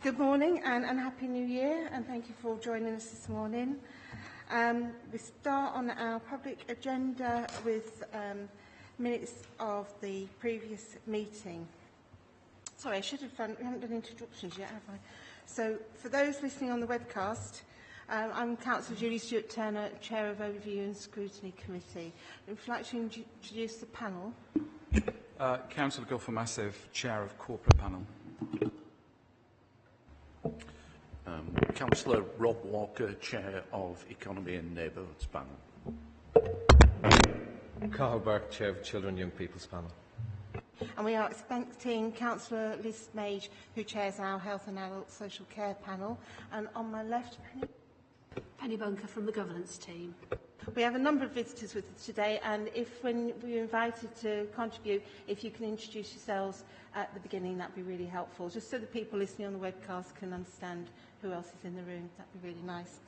Good morning and Happy New Year, and thank you for joining us this morning. We start on our public agenda with minutes of the previous meeting. Sorry, I should have done, we haven't done introductions yet, have I? So, for those listening on the webcast, I'm Councillor Julie Stewart-Turner, Chair of Overview and Scrutiny Committee. Would you like to introduce the panel? Councillor Gulfer-Massive, Chair of Corporate Panel. Councillor Rob Walker, Chair of Economy and Neighbourhoods Panel. Carl Burke, Chair of Children and Young People's Panel. And we are expecting Councillor Liz Mage, who chairs our Health and Adult Social Care Panel. And on my left, Penny Bunker from the Governance Team. We have a number of visitors with us today, and when we're invited to contribute, if you can introduce yourselves at the beginning, that'd be really helpful, just so the people listening on the webcast can understand who else is in the room. That'd be really nice.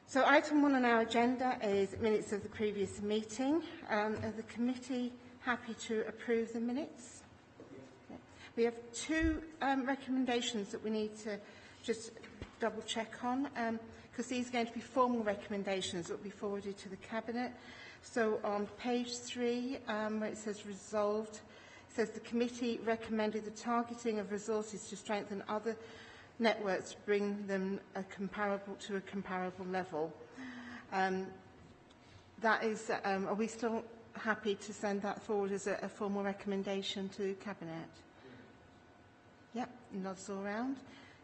So item 1 on our agenda is minutes of the previous meeting. Are the committee happy to approve the minutes? Okay. We have 2 recommendations that we need to just double check on. Because these are going to be formal recommendations that will be forwarded to the Cabinet. So on page 3, where it says resolved, it says the committee recommended the targeting of resources to strengthen other networks to bring them to a comparable level. That is, are we still happy to send that forward as a formal recommendation to Cabinet? Yep, nods all round.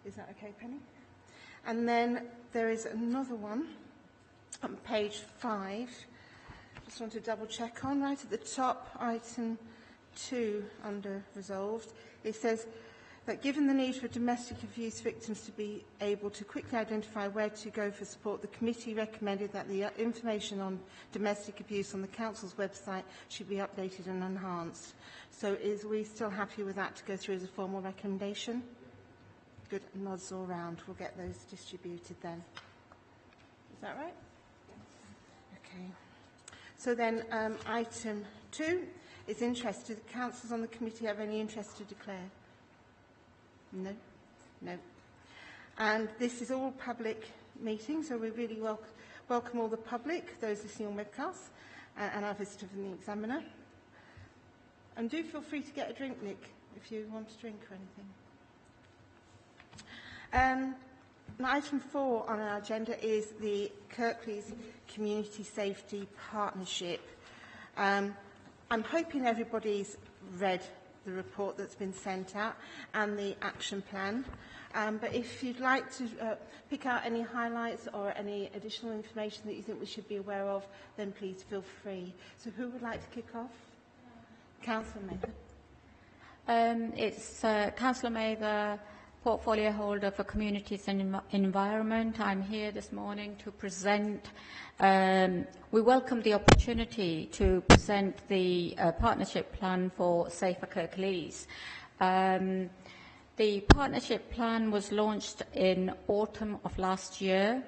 Is that okay, Penny? And then there is another one on page 5. Just want to double check on, right at the top, item 2 under resolved. It says that given the need for domestic abuse victims to be able to quickly identify where to go for support, the committee recommended that the information on domestic abuse on the council's website should be updated and enhanced. So are we still happy with that to go through as a formal recommendation? Good, nods all round. We'll get those distributed then. Is that right? Okay. So then item 2 is interest. Do the councillors on the committee have any interest to declare? No? No. And this is all public meeting, so we really welcome all the public, those listening on webcast, and our visitor from the Examiner. And do feel free to get a drink, Nick, if you want a drink or anything. Item 4 on our agenda is the Kirklees Community Safety Partnership. I'm hoping everybody's read the report that's been sent out and the action plan. But if you'd like to pick out any highlights or any additional information that you think we should be aware of, then please feel free. So who would like to kick off? Councillor Mather. It's Councillor Mather, portfolio holder for Communities and Environment. I'm here this morning to present. We welcome the opportunity to present the partnership plan for Safer Kirklees. The partnership plan was launched in autumn of last year,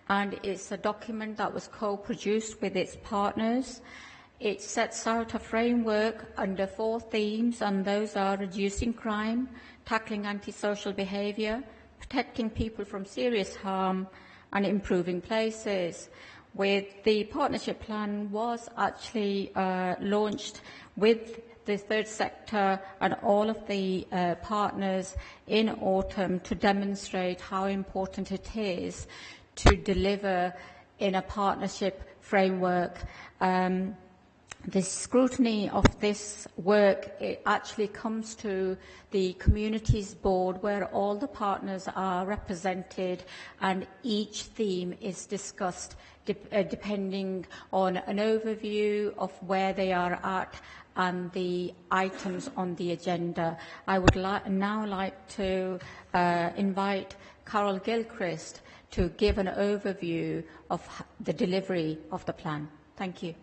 and it's a document that was co-produced with its partners. It sets out a framework under 4 themes, and those are reducing crime, tackling antisocial behaviour, protecting people from serious harm, and improving places. The partnership plan was actually launched with the third sector and all of the partners in autumn to demonstrate how important it is to deliver in a partnership framework. The scrutiny of this work, it actually comes to the Communities Board, where all the partners are represented and each theme is discussed depending on an overview of where they are at and the items on the agenda. I would now like to invite Carol Gilchrist to give an overview of the delivery of the plan. Thank you.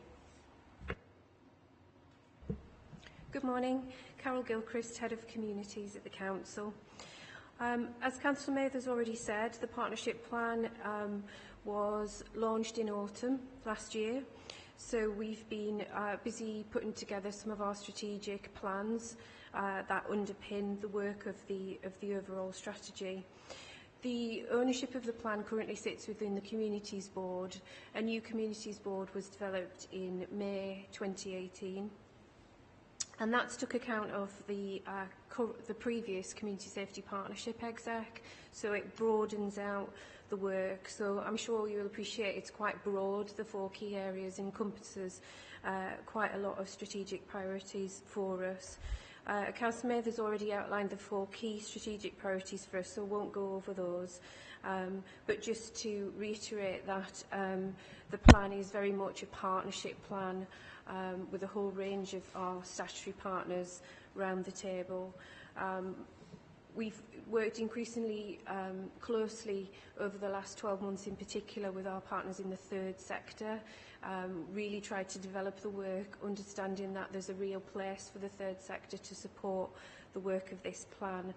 Good morning. Carol Gilchrist, Head of Communities at the Council. As Councillor Mather has already said, the partnership plan was launched in autumn last year. So we've been busy putting together some of our strategic plans that underpin the work of the overall strategy. The ownership of the plan currently sits within the Communities Board. A new Communities Board was developed in May 2018, and that's took account of the previous Community Safety Partnership exec, so it broadens out the work. So I'm sure you'll appreciate it's quite broad. The 4 key areas encompasses quite a lot of strategic priorities for us. Councillor Mather's already outlined the 4 key strategic priorities for us, so I won't go over those. But just to reiterate that the plan is very much a partnership plan with a whole range of our statutory partners round the table. We've worked increasingly closely over the last 12 months in particular with our partners in the third sector, really tried to develop the work, understanding that there's a real place for the third sector to support the work of this plan.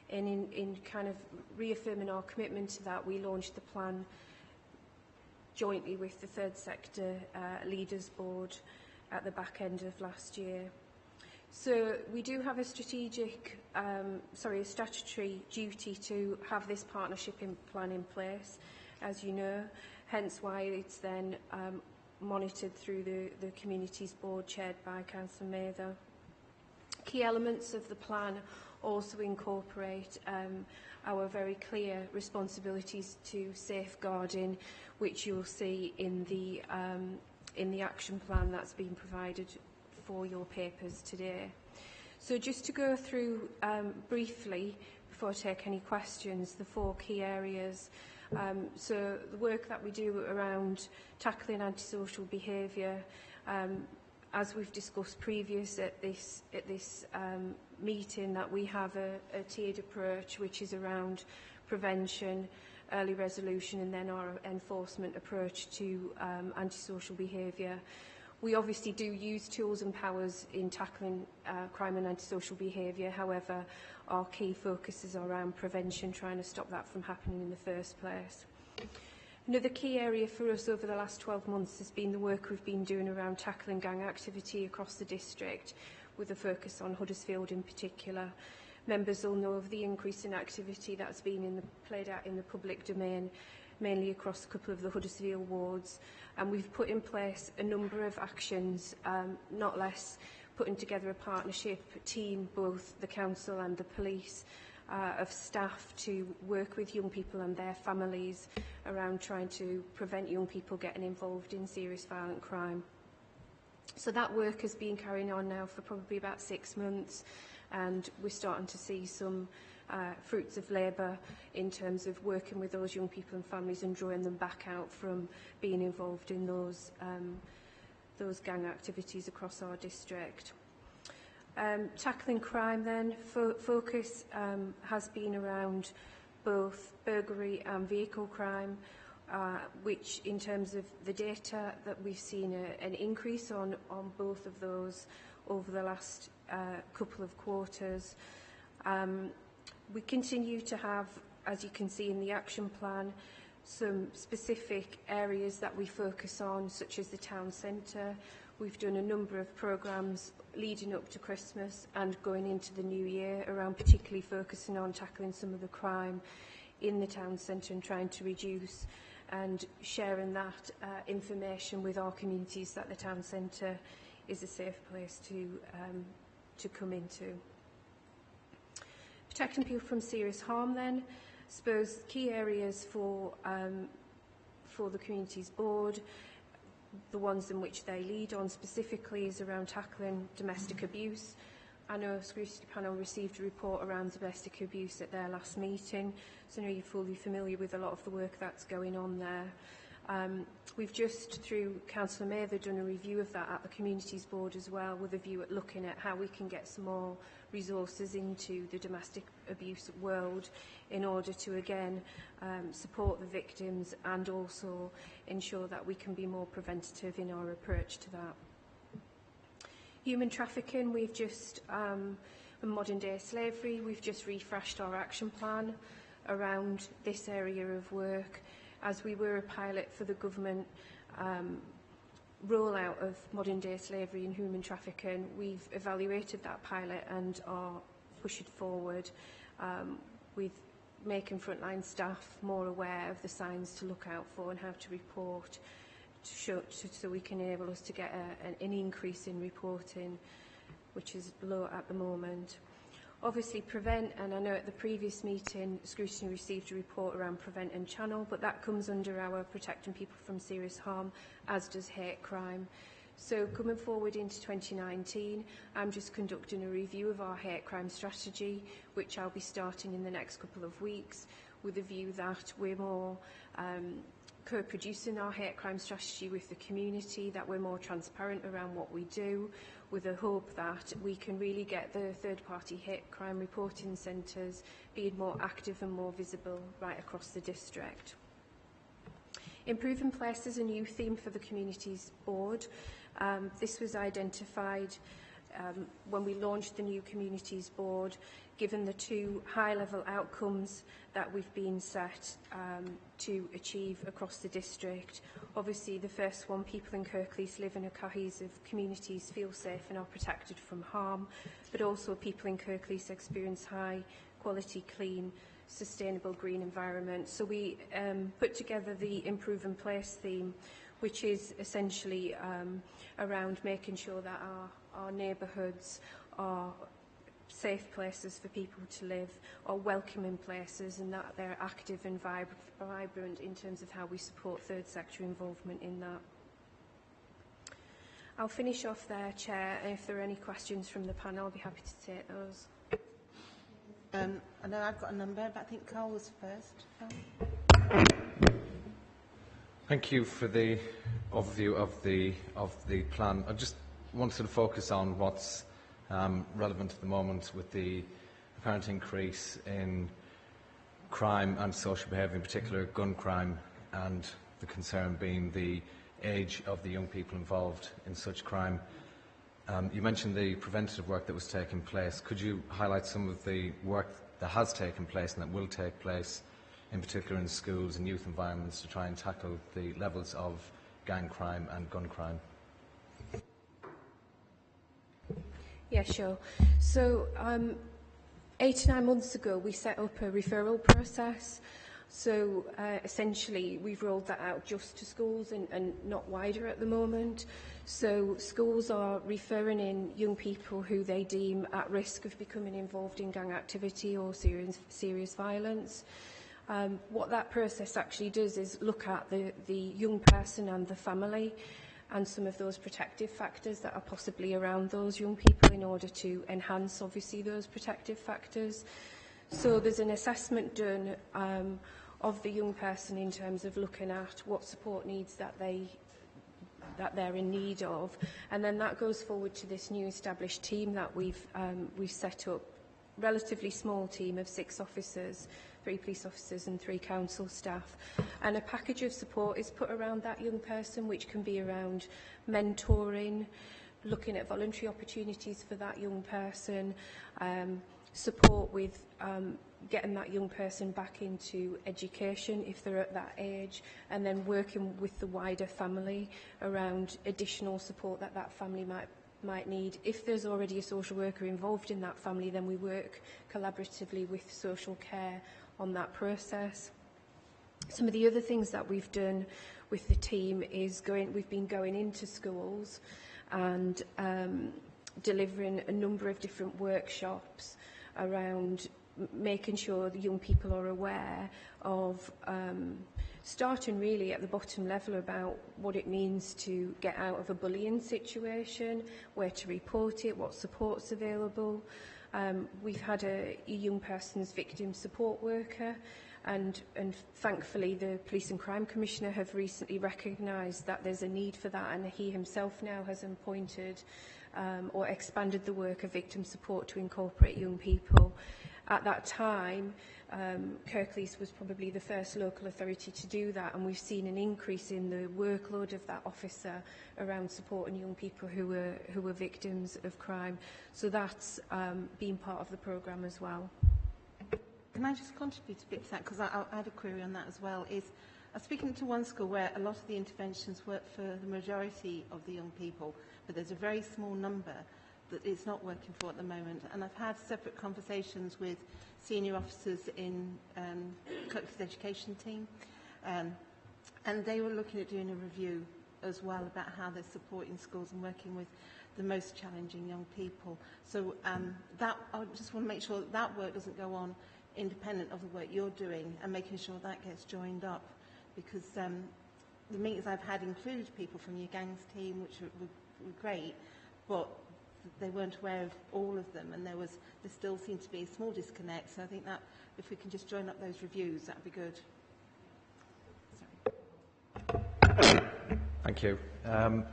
And in kind of reaffirming our commitment to that, we launched the plan jointly with the third sector leaders board at the back end of last year. So we do have a statutory duty to have this partnership plan in place, as you know, hence why it's then monitored through the Communities Board chaired by Councillor Mather. Key elements of the plan also incorporate our very clear responsibilities to safeguarding, which you'll see in the action plan that's been provided for your papers today. So just to go through briefly, before I take any questions, the 4 key areas. So the work that we do around tackling antisocial behaviour, as we've discussed previous at this meeting, that we have a tiered approach which is around prevention, early resolution, and then our enforcement approach to antisocial behaviour. We obviously do use tools and powers in tackling crime and antisocial behaviour. However, our key focus is around prevention, trying to stop that from happening in the first place. Another key area for us over the last 12 months has been the work we've been doing around tackling gang activity across the district, with a focus on Huddersfield in particular. Members will know of the increase in activity that's been played out in the public domain, mainly across a couple of the Huddersfield wards. And we've put in place a number of actions, not less putting together a partnership team, both the council and the police, of staff to work with young people and their families around trying to prevent young people getting involved in serious violent crime. So that work has been carrying on now for probably about 6 months, and we're starting to see some fruits of labour in terms of working with those young people and families and drawing them back out from being involved in those gang activities across our district. Tackling crime then, focus has been around both burglary and vehicle crime, which in terms of the data that we've seen an increase on both of those over the last couple of quarters. We continue to have, as you can see in the action plan, some specific areas that we focus on, such as the town centre. We've done a number of programmes leading up to Christmas and going into the new year around particularly focusing on tackling some of the crime in the town centre and trying to reduce and sharing that information with our communities that the town centre is a safe place to come into. Protecting people from serious harm then, I suppose key areas for the Communities Board, the ones in which they lead on specifically is around tackling domestic abuse. I know Scrutiny panel received a report around domestic abuse at their last meeting, so I know you're fully familiar with a lot of the work that's going on there. We've just, through Councillor Mather, done a review of that at the Communities Board as well, with a view at looking at how we can get some more resources into the domestic abuse world in order to, again, support the victims and also ensure that we can be more preventative in our approach to that. Human trafficking, we've just, modern day slavery, we've just refreshed our action plan around this area of work. As we were a pilot for the government, rollout of modern-day slavery and human trafficking, we've evaluated that pilot and are pushing forward with making frontline staff more aware of the signs to look out for and how to report, so we can enable us to get an increase in reporting, which is low at the moment. Obviously, prevent, and I know at the previous meeting, Scrutiny received a report around prevent and channel, but that comes under our protecting people from serious harm, as does hate crime. So coming forward into 2019, I'm just conducting a review of our hate crime strategy, which I'll be starting in the next couple of weeks, with a view that we're more co-producing our hate crime strategy with the community, that we're more transparent around what we do, with a hope that we can really get the third-party hate crime reporting centres being more active and more visible right across the district. Improving Place is a new theme for the Communities Board. This was identified when we launched the new Communities Board, given the two high-level outcomes that we've been set to achieve across the district. Obviously, the first one, people in Kirklees live in a cohesive communities, feel safe and are protected from harm, but also people in Kirklees experience high-quality, clean, sustainable green environment. So we put together the Improving Place theme, which is essentially around making sure that our neighbourhoods are safe places for people to live, are welcoming places, and that they're active and vibrant in terms of how we support third sector involvement in that. I'll finish off there, Chair, and if there are any questions from the panel, I'll be happy to take those. I know I've got a number, but I think Carl was first. Thank you for the overview of the plan. I just wanted to focus on what's relevant at the moment with the apparent increase in crime and social behaviour, in particular gun crime, and the concern being the age of the young people involved in such crime. You mentioned the preventative work that was taking place. Could you highlight some of the work that has taken place and that will take place, in particular in schools and youth environments, to try and tackle the levels of gang crime and gun crime? Yeah, sure. So 8 to 9 months ago, we set up a referral process. So essentially, we've rolled that out just to schools and not wider at the moment. So schools are referring in young people who they deem at risk of becoming involved in gang activity or serious violence. What that process actually does is look at the young person and the family and some of those protective factors that are possibly around those young people in order to enhance, obviously, those protective factors. So there's an assessment done of the young person in terms of looking at what support needs that they're in need of, and then that goes forward to this new established team that we've set up, relatively small team of 6 officers, 3 police officers and 3 council staff, and a package of support is put around that young person, which can be around mentoring, looking at voluntary opportunities for that young person, support with getting that young person back into education if they're at that age, and then working with the wider family around additional support that that family might need. If there's already a social worker involved in that family, then we work collaboratively with social care on that process. Some of the other things that we've done with the team is we've been going into schools and delivering a number of different workshops around making sure the young people are aware of starting really at the bottom level about what it means to get out of a bullying situation, where to report it, what support's available. We've had a young person's victim support worker, and thankfully the Police and Crime Commissioner have recently recognised that there's a need for that, and he himself now has appointed or expanded the work of victim support to incorporate young people. At that time, Kirklees was probably the first local authority to do that, and we've seen an increase in the workload of that officer around supporting young people who were victims of crime. So that's been part of the programme as well. Can I just contribute a bit to that? Because I had a query on that as well. Is I was speaking to one school where a lot of the interventions work for the majority of the young people, but there's a very small number that it's not working for at the moment. And I've had separate conversations with senior officers in Kirklees education team, and they were looking at doing a review as well about how they're supporting schools and working with the most challenging young people. So that I just want to make sure that that work doesn't go on independent of the work you're doing, and making sure that gets joined up, because the meetings I've had include people from your gangs team, which were great, but they weren't aware of all of them, and there still seemed to be a small disconnect. So I think that if we can just join up those reviews, that'd be good. Sorry. Thank you. I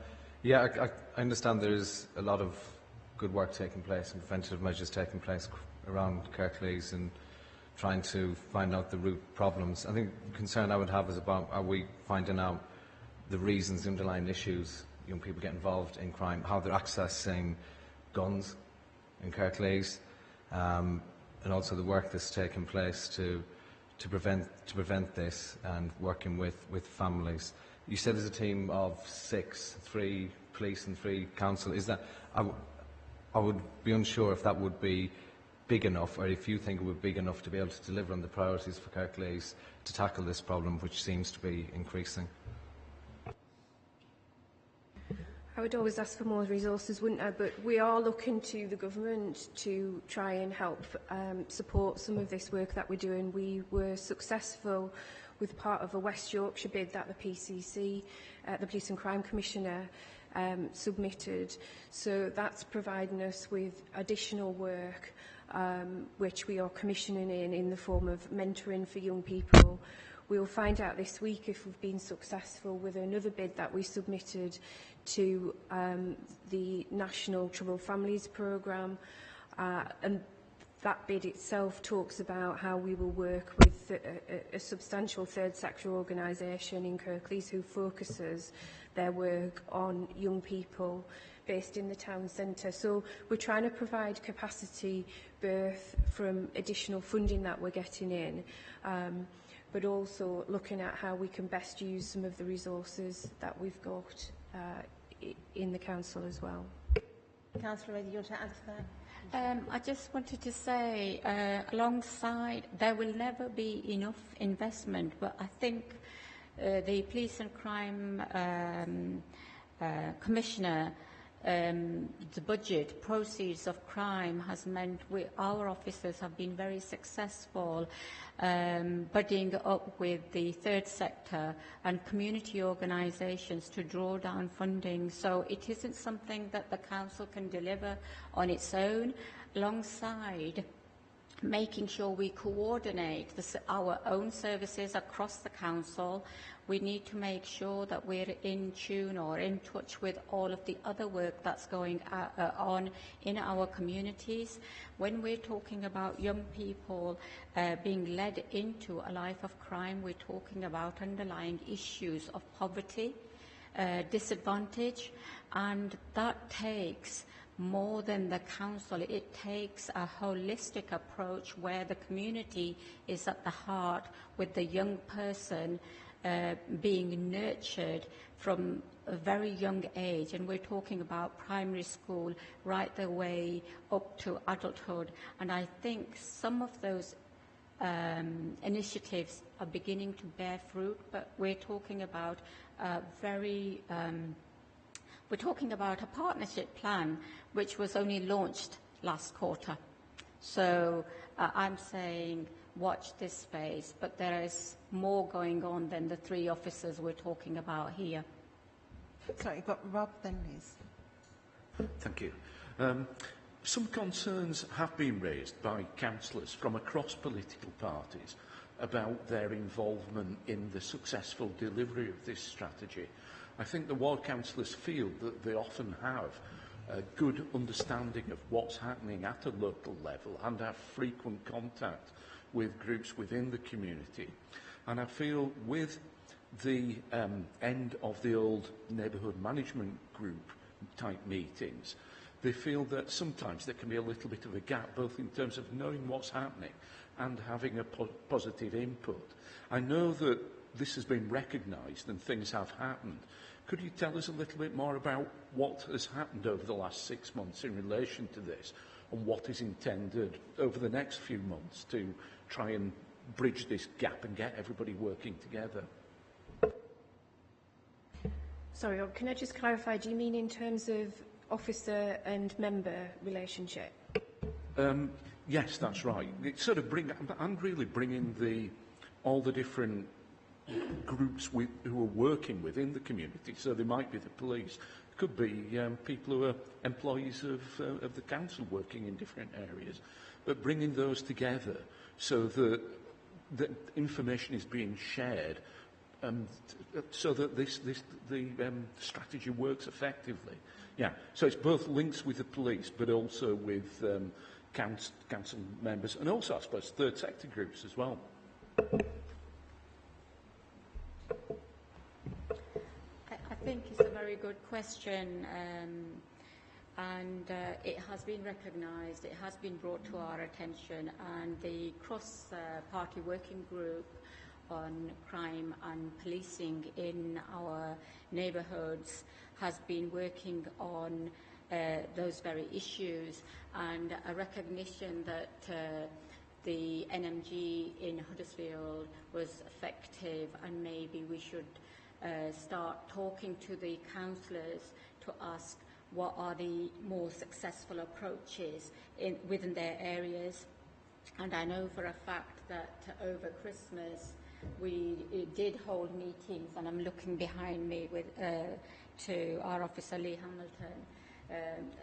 understand there is a lot of good work taking place and preventative measures taking place around Kirklees and trying to find out the root problems. I think the concern I would have is about, are we finding out the reasons, the underlying issues young people get involved in crime, how they're accessing guns in Kirklees, and also the work that's taking place to prevent this, and working with families. You said there's a team of 6, 3 police and 3 council. Is that? I would be unsure if that would be big enough, or if you think it would be big enough to be able to deliver on the priorities for Kirklees to tackle this problem, which seems to be increasing. I would always ask for more resources, wouldn't I? But we are looking to the government to try and help support some of this work that we're doing. We were successful with part of a West Yorkshire bid that the PCC, the Police and Crime Commissioner, submitted. So that's providing us with additional work, which we are commissioning in the form of mentoring for young people. We'll find out this week if we've been successful with another bid that we submitted to the National Troubled Families Programme, and that bid itself talks about how we will work with a substantial third sector organisation in Kirklees who focuses their work on young people based in the town centre. So we're trying to provide capacity both from additional funding that we're getting in, but also looking at how we can best use some of the resources that we've got in the council as well. Councillor Reddy, you want to add to that? I just wanted to say, alongside, there will never be enough investment, but I think the Police and Crime Commissioner, the budget proceeds of crime has meant our officers have been very successful buddying up with the third sector and community organisations to draw down funding. So it isn't something that the council can deliver on its own. Alongside making sure we coordinate our own services across the council, we need to make sure that we're in tune or in touch with all of the other work that's going on in our communities. When we're talking about young people being led into a life of crime, we're talking about underlying issues of poverty, disadvantage, and that takes more than the council. It takes a holistic approach where the community is at the heart, with the young person being nurtured from a very young age, and we're talking about primary school right the way up to adulthood. And I think some of those initiatives are beginning to bear fruit, but we're talking about we're talking about a partnership plan which was only launched last quarter. So I'm saying watch this space, but there is more going on than the 3 officers we're talking about here. Sorry, you've got Rob, then Liz. Thank you. Some concerns have been raised by councillors from across political parties about their involvement in the successful delivery of this strategy. I think the ward councillors feel that they often have a good understanding of what's happening at a local level and have frequent contact with groups within the community. And I feel with the end of the old neighbourhood management group type meetings, they feel that sometimes there can be a little bit of a gap, both in terms of knowing what's happening and having a positive input. I know that this has been recognised and things have happened. Could you tell us a little bit more about what has happened over the last 6 months in relation to this, and what is intended over the next few months to try and bridge this gap and get everybody working together? Sorry, can I just clarify, do you mean in terms of officer and member relationship? Yes, that's right. It's sort of I'm really bringing all the different groups who are working within the community. So they might be the police, could be people who are employees of the council working in different areas, but bringing those together so that information is being shared, so that the strategy works effectively. Yeah, so it's both links with the police, but also with council members, and also, I suppose, third sector groups as well. I think it's a very good question, and it has been recognised, it has been brought to our attention, and the cross-party working group on crime and policing in our neighbourhoods has been working on those very issues, and a recognition that the NMG in Huddersfield was effective, and maybe we should start talking to the councillors to ask what are the more successful approaches within their areas. And I know for a fact that over Christmas we did hold meetings, and I'm looking behind me to our officer Lee Hamilton,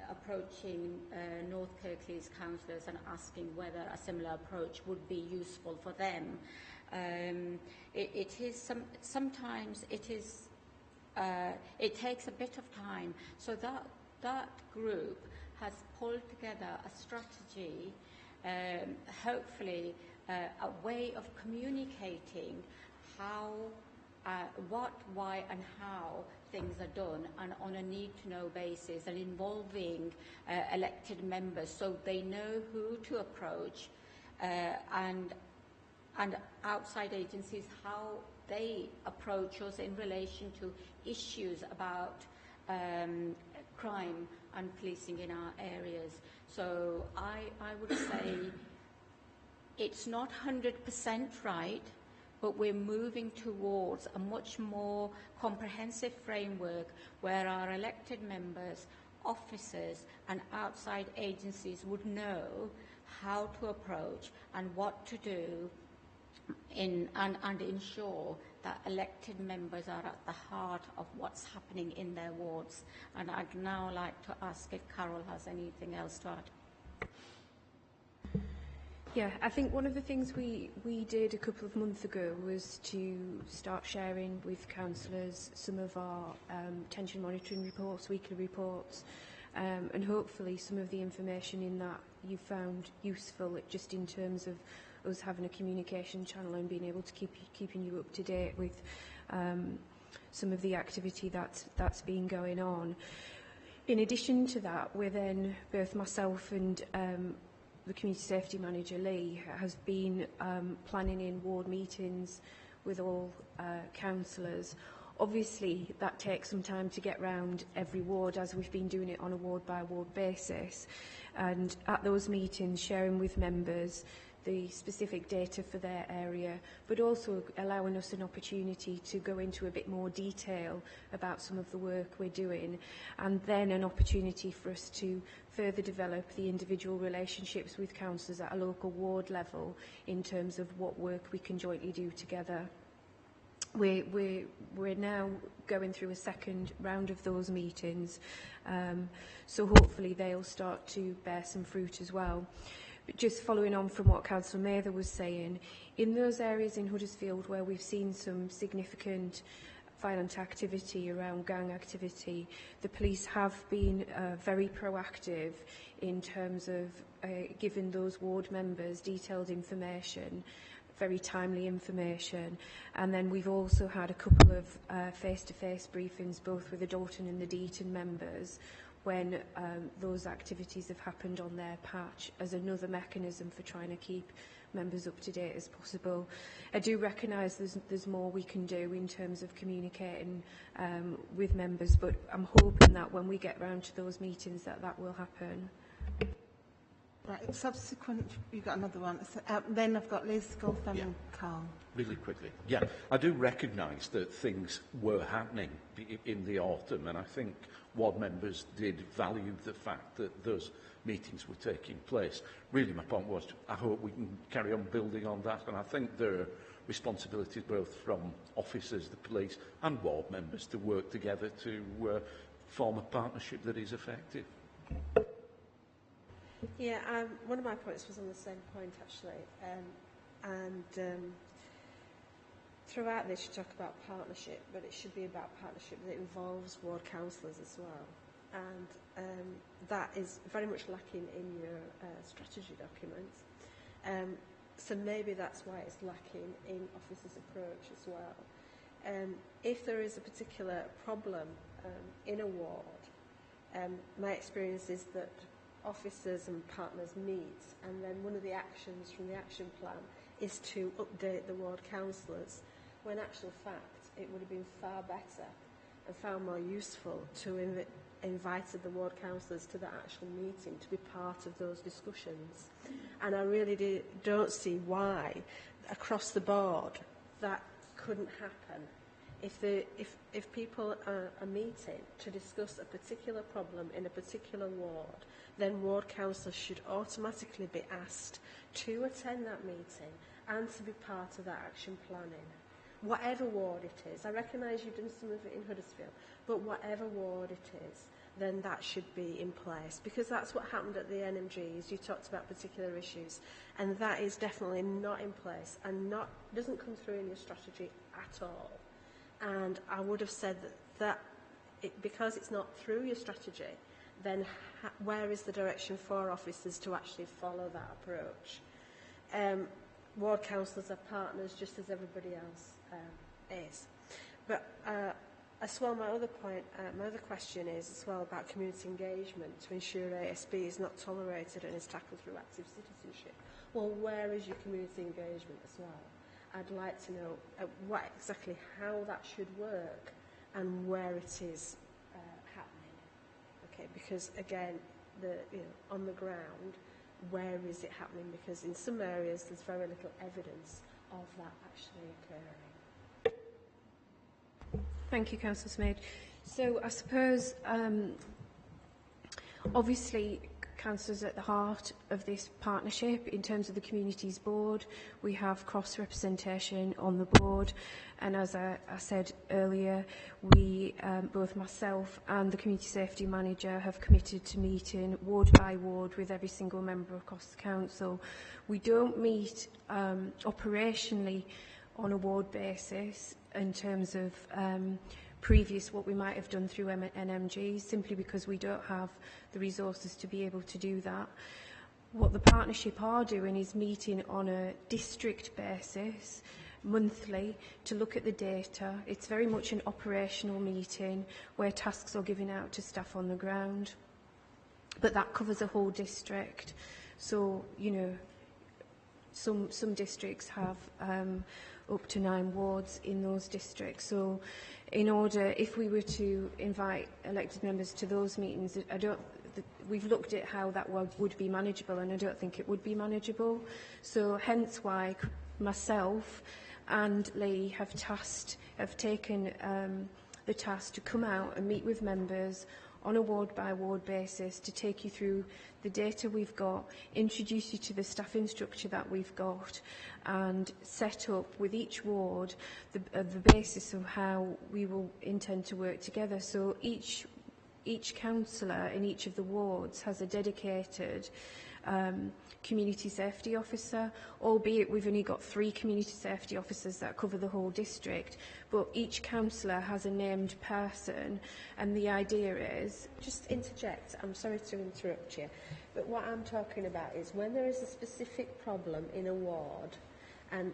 approaching North Kirklees councillors and asking whether a similar approach would be useful for them. It is sometimes it takes a bit of time, so that group has pulled together a strategy, hopefully a way of communicating how, what, why and how things are done, and on a need-to-know basis, and involving elected members so they know who to approach, and outside agencies how they approach us in relation to issues about crime and policing in our areas. So I would say it's not 100% right, but we're moving towards a much more comprehensive framework where our elected members, officers and outside agencies would know how to approach and what to do and ensure that elected members are at the heart of what's happening in their wards. And I'd now like to ask if Carol has anything else to add. Yeah, I think one of the things we did a couple of months ago was to start sharing with councillors some of our tension monitoring reports, weekly reports, and hopefully some of the information in that you found useful, just in terms of us having a communication channel and being able to keeping you up to date with some of the activity that's been going on. In addition to that, we're then, both myself and the Community Safety Manager, Lee, has been planning in ward meetings with all councillors. Obviously, that takes some time to get round every ward, as we've been doing it on a ward-by-ward basis. And at those meetings, sharing with members the specific data for their area, but also allowing us an opportunity to go into a bit more detail about some of the work we're doing, and then an opportunity for us to further develop the individual relationships with councillors at a local ward level in terms of what work we can jointly do together. We're now going through a second round of those meetings, so hopefully they'll start to bear some fruit as well. But just following on from what Councillor Mather was saying, in those areas in Huddersfield where we've seen some significant violent activity around gang activity, the police have been very proactive in terms of giving those ward members detailed information, very timely information. And then we've also had a couple of face-to-face briefings, both with the Dalton and the Deaton members, when those activities have happened on their patch, as another mechanism for trying to keep members up to date as possible. I do recognise there's more we can do in terms of communicating with members, but I'm hoping that when we get round to those meetings that will happen. Right, subsequent, you've got another one. So, then I've got Liz, Golfam and Carl. Really quickly. Yeah, I do recognise that things were happening in the autumn, and I think ward members did value the fact that those meetings were taking place. Really, my point was, I hope we can carry on building on that, and I think there are responsibilities both from officers, the police, and ward members to work together to form a partnership that is effective. Yeah, one of my points was on the same point, actually. Throughout this, you talk about partnership, but it should be about partnership that involves ward councillors as well. And that is very much lacking in your strategy document. So maybe that's why it's lacking in officers' approach as well. If there is a particular problem in a ward, my experience is that officers and partners meet, and then one of the actions from the action plan is to update the ward councillors, when actual fact it would have been far better and far more useful to invite the ward councillors to the actual meeting to be part of those discussions. And I really don't see why across the board that couldn't happen. If people are meeting to discuss a particular problem in a particular ward, then ward councillors should automatically be asked to attend that meeting and to be part of that action planning. Whatever ward it is, I recognise you've done some of it in Huddersfield, but whatever ward it is, then that should be in place, because that's what happened at the NMGs. You talked about particular issues, and that is definitely not in place and doesn't come through in your strategy at all. And I would have said that because it's not through your strategy, then where is the direction for officers to actually follow that approach? Ward councillors are partners just as everybody else is. But as well, my other question is as well about community engagement to ensure ASB is not tolerated and is tackled through active citizenship. Well, where is your community engagement as well? I'd like to know how that should work and where it is happening. Okay, because again, on the ground, where is it happening? Because in some areas there's very little evidence of that actually occurring. Thank you, Councillor Smaid. So I suppose, obviously, councillors at the heart of this partnership. In terms of the Communities Board, we have cross-representation on the board, and as I said earlier, we, both myself and the Community Safety Manager, have committed to meeting ward by ward with every single member across the council. We don't meet operationally on a ward basis in terms of previous what we might have done through NMGs, simply because we don't have the resources to be able to do that. What the partnership are doing is meeting on a district basis monthly to look at the data. It's very much an operational meeting where tasks are given out to staff on the ground, but that covers a whole district. So, some districts have up to 9 wards in those districts. So if we were to invite elected members to those meetings, we've looked at how that would be manageable, and I don't think it would be manageable. So hence why myself and Lee have taken the task to come out and meet with members on a ward-by-ward basis to take you through the data we've got, introduce you to the staffing structure that we've got, and set up with each ward the basis of how we will intend to work together. So each councillor in each of the wards has a dedicated community safety officer, albeit we've only got 3 community safety officers that cover the whole district, but each councillor has a named person, and the idea is... Just interject, I'm sorry to interrupt you, but what I'm talking about is when there is a specific problem in a ward, and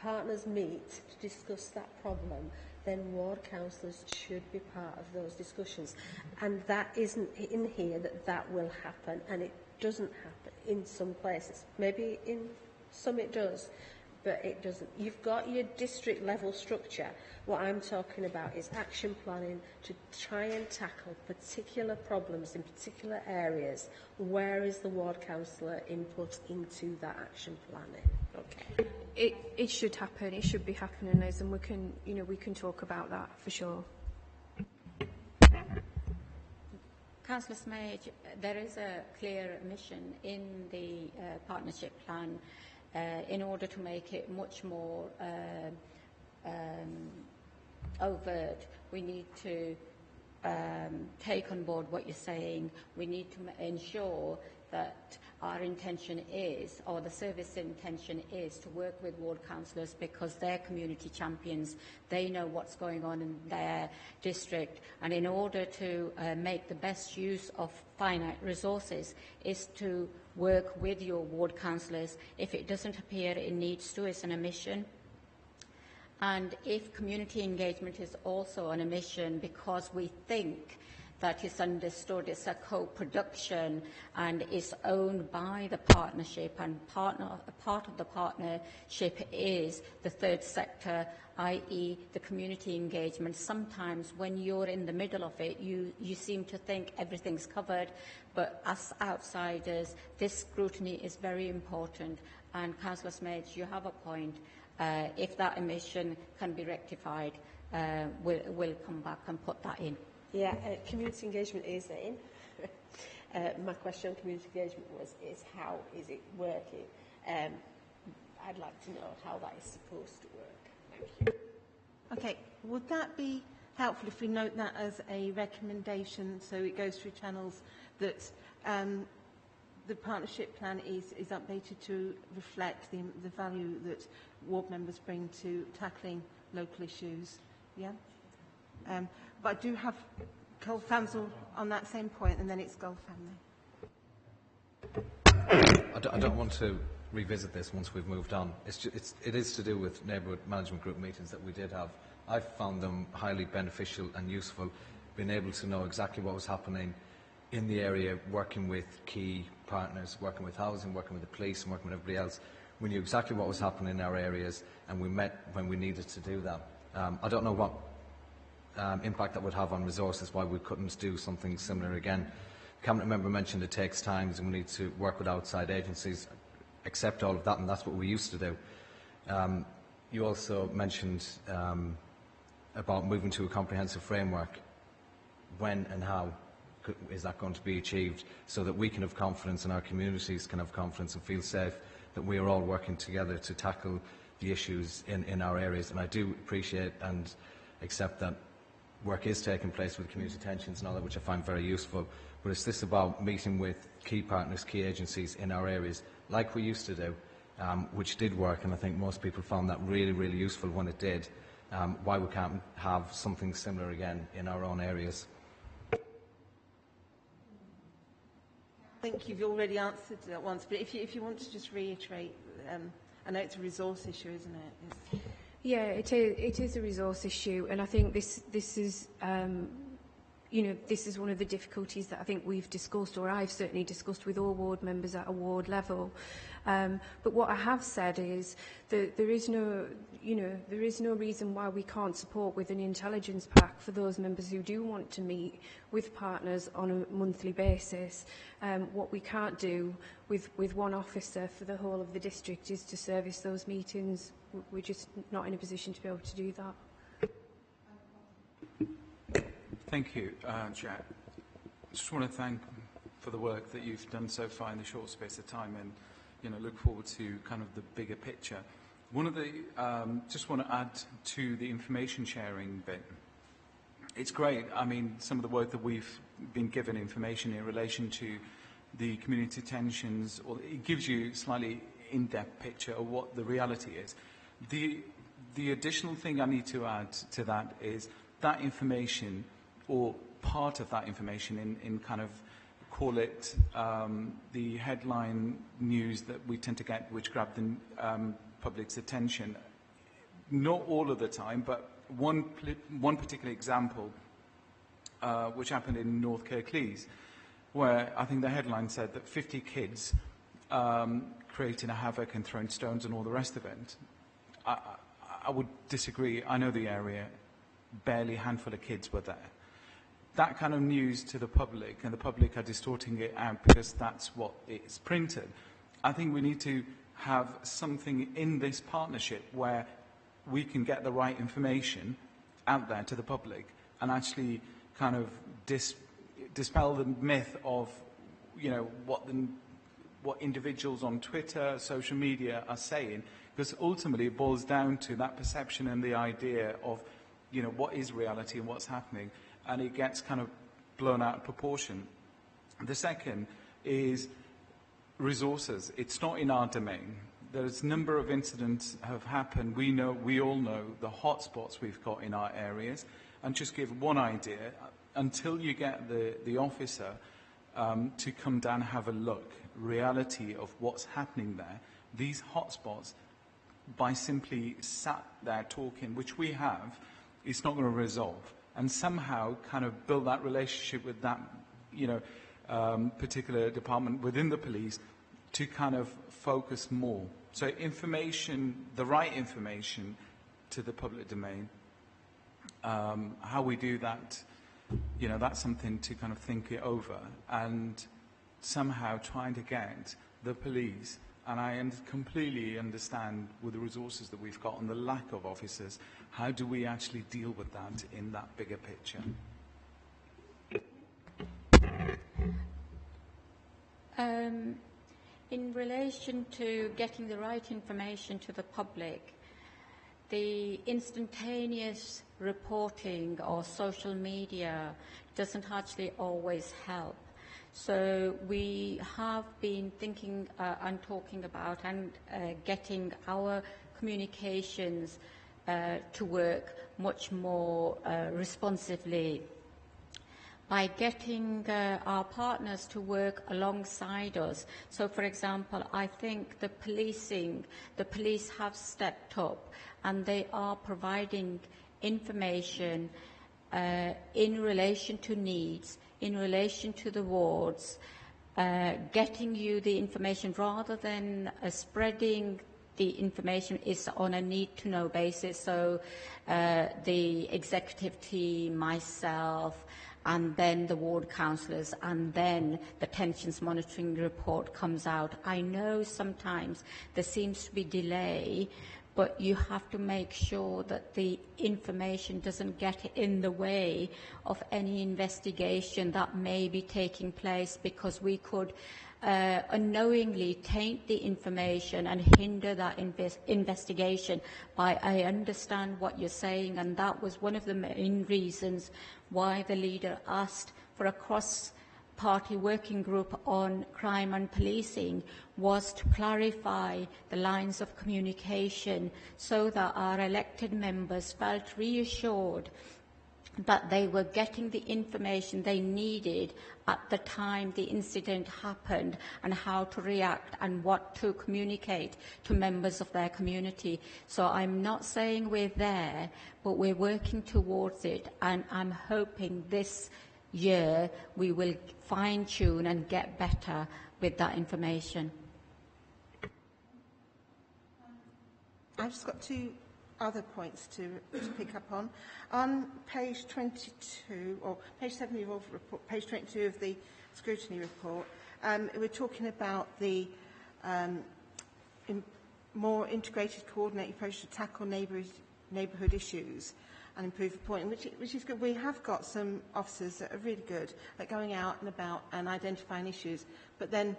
partners meet to discuss that problem, then ward councillors should be part of those discussions. And that isn't in here that will happen, and it doesn't happen in some places. Maybe in some it does, but it doesn't. You've got your district level structure. What I'm talking about is action planning to try and tackle particular problems in particular areas. Where is the ward councillor input into that action planning? Okay. It should happen. It should be happening, Liz, and we can talk about that for sure. Councillor Smage, there is a clear mission in the partnership plan in order to make it much more overt. We need to take on board what you're saying. We need to ensure that our intention is, or the service intention is, to work with ward councillors because they're community champions. They know what's going on in their district, and in order to make the best use of finite resources is to work with your ward councillors. If it doesn't appear it needs to, it's an omission. And if community engagement is also an omission because we think that it's understood it's a co-production and is owned by the partnership, and part of the partnership is the third sector, i.e. the community engagement. Sometimes when you're in the middle of it, you seem to think everything's covered, but as outsiders, this scrutiny is very important. And Councillor Smage, you have a point. If that omission can be rectified, we'll come back and put that in. Yeah, community engagement is in. My question on community engagement is how is it working? I'd like to know how that is supposed to work. Thank you. Okay, would that be helpful if we note that as a recommendation so it goes through channels that the partnership plan is updated to reflect the value that ward members bring to tackling local issues? Yeah? But I do have Cole Famsel on that same point, and then it's Gulf Family. I don't want to revisit this once we've moved on. It is to do with neighbourhood management group meetings that we did have. I found them highly beneficial and useful, being able to know exactly what was happening in the area, working with key partners, working with housing, working with the police and working with everybody else. We knew exactly what was happening in our areas, and we met when we needed to do that. I don't know what impact that would have on resources, why we couldn't do something similar again. The Cabinet member mentioned it takes time and we need to work with outside agencies. Accept all of that, and that's what we used to do. You also mentioned about moving to a comprehensive framework. When and how is that going to be achieved so that we can have confidence and our communities can have confidence and feel safe that we are all working together to tackle the issues in our areas? And I do appreciate and accept that work is taking place with community tensions and all that, which I find very useful. But it's this about meeting with key partners, key agencies in our areas, like we used to do, which did work, and I think most people found that really, really useful when it did. Why we can't have something similar again in our own areas. I think you've already answered that once, but if you want to just reiterate, I know it's a resource issue, isn't it? Yeah, it is a resource issue, and I think this is this is one of the difficulties that I think we've discussed, or I've certainly discussed with all ward members at a ward level. But what I have said is that there is no reason why we can't support with an intelligence pack for those members who do want to meet with partners on a monthly basis. What we can't do with one officer for the whole of the district is to service those meetings. We're just not in a position to be able to do that. Thank you, Jack. I just want to thank for the work that you've done so far in the short space of time, and look forward to kind of the bigger picture. One of the just want to add to the information sharing bit. It's great. I mean, some of the work that we've been given information in relation to the community tensions, or it gives you slightly in-depth picture of what the reality is. The additional thing I need to add to that is that information, or part of that information in kind of, call it the headline news that we tend to get, which grab the public's attention, not all of the time, but one particular example, which happened in North Kirklees, where I think the headline said that 50 kids creating a havoc and throwing stones and all the rest of it. I would disagree. I know the area. Barely a handful of kids were there. That kind of news to the public, and the public are distorting it out because that's what it's printed. I think we need to have something in this partnership where we can get the right information out there to the public and actually kind of dispel the myth of, you know, what individuals on Twitter, social media are saying, because ultimately it boils down to that perception and the idea of, you know, what is reality and what's happening, and it gets kind of blown out of proportion. The second is resources. It's not in our domain. There's a number of incidents have happened. We all know the hotspots we've got in our areas. And just give one idea, until you get the officer to come down and have a look, reality of what's happening there, these hotspots, by simply sat there talking, which we have, it's not going to resolve. And somehow kind of build that relationship with that, you know, particular department within the police to kind of focus more. So information, the right information to the public domain. How we do that, you know, that's something to kind of think it over, and somehow trying to get the police, and I completely understand with the resources that we've got and the lack of officers, how do we actually deal with that in that bigger picture? In relation to getting the right information to the public, the instantaneous reporting or social media doesn't actually always help. So we have been thinking and talking about and getting our communications to work much more responsively by getting our partners to work alongside us. So, for example, I think the police have stepped up and they are providing information in relation to needs, in relation to the wards, getting you the information rather than spreading the information is on a need-to-know basis. So the executive team, myself, and then the ward councillors, and then the tensions monitoring report comes out. I know sometimes there seems to be delay, but you have to make sure that the information doesn't get in the way of any investigation that may be taking place, because we could unknowingly taint the information and hinder that investigation. I understand what you're saying, and that was one of the main reasons why the leader asked for a cross-party working group on crime and policing, was to clarify the lines of communication so that our elected members felt reassured that they were getting the information they needed at the time the incident happened, and how to react and what to communicate to members of their community. So I'm not saying we're there, but we're working towards it, and I'm hoping this year we will fine-tune and get better with that information. I've just got two other points to pick up on. On page 22, or page 70 of the report, page 22 of the Scrutiny report, we're talking about the more integrated, coordinated approach to tackle neighbourhood issues and improve reporting, which is good. We have got some officers that are really good at going out and about and identifying issues, but then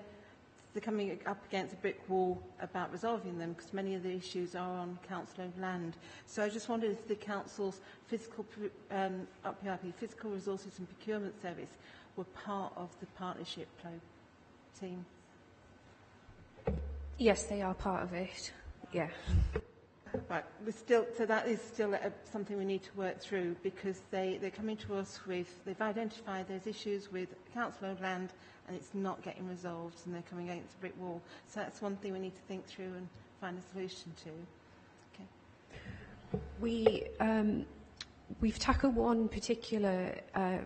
they're coming up against a brick wall about resolving them, because many of the issues are on council-owned land. So I just wondered if the council's physical resources and procurement service were part of the partnership team. Yes, they are part of it. Yeah. Right, so that is still something we need to work through, because they're coming to us with, they've identified there's issues with council-owned land and it's not getting resolved, and they're coming against a brick wall. So that's one thing we need to think through and find a solution to. Okay. We've tackled one particular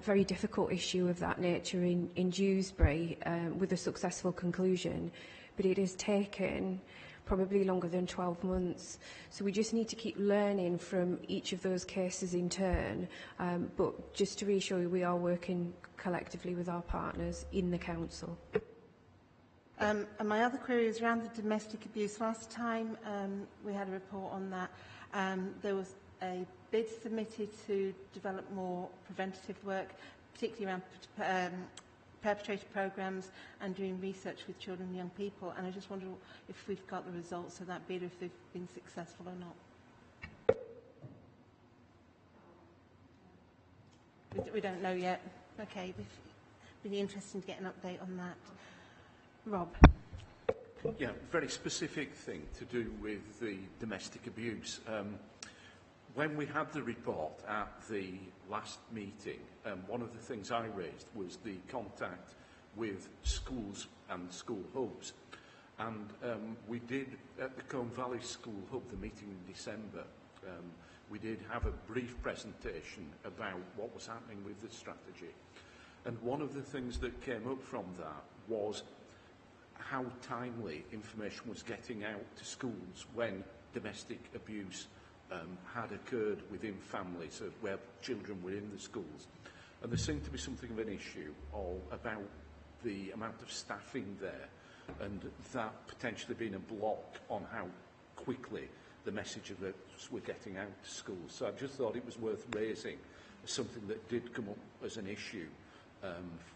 very difficult issue of that nature in Dewsbury with a successful conclusion, but it has taken probably longer than 12 months. So we just need to keep learning from each of those cases in turn. But just to reassure you, we are working collectively with our partners in the council. And my other query is around the domestic abuse. Last time we had a report on that. There was a bid submitted to develop more preventative work, particularly around perpetrator programmes and doing research with children and young people. And I just wonder if we've got the results of that bid, or if they've been successful or not. We don't know yet. Okay, it'd be interesting to get an update on that. Rob. Yeah, very specific thing to do with the domestic abuse. When we had the report at the last meeting, one of the things I raised was the contact with schools and school hubs. And we did, at the Combe Valley School Hub, the meeting in December, we did have a brief presentation about what was happening with the strategy. And one of the things that came up from that was how timely information was getting out to schools when domestic abuse had occurred within families where children were in the schools. And there seemed to be something of an issue about the amount of staffing there, and that potentially being a block on how quickly the message of it were getting out to schools. So I just thought it was worth raising as something that did come up as an issue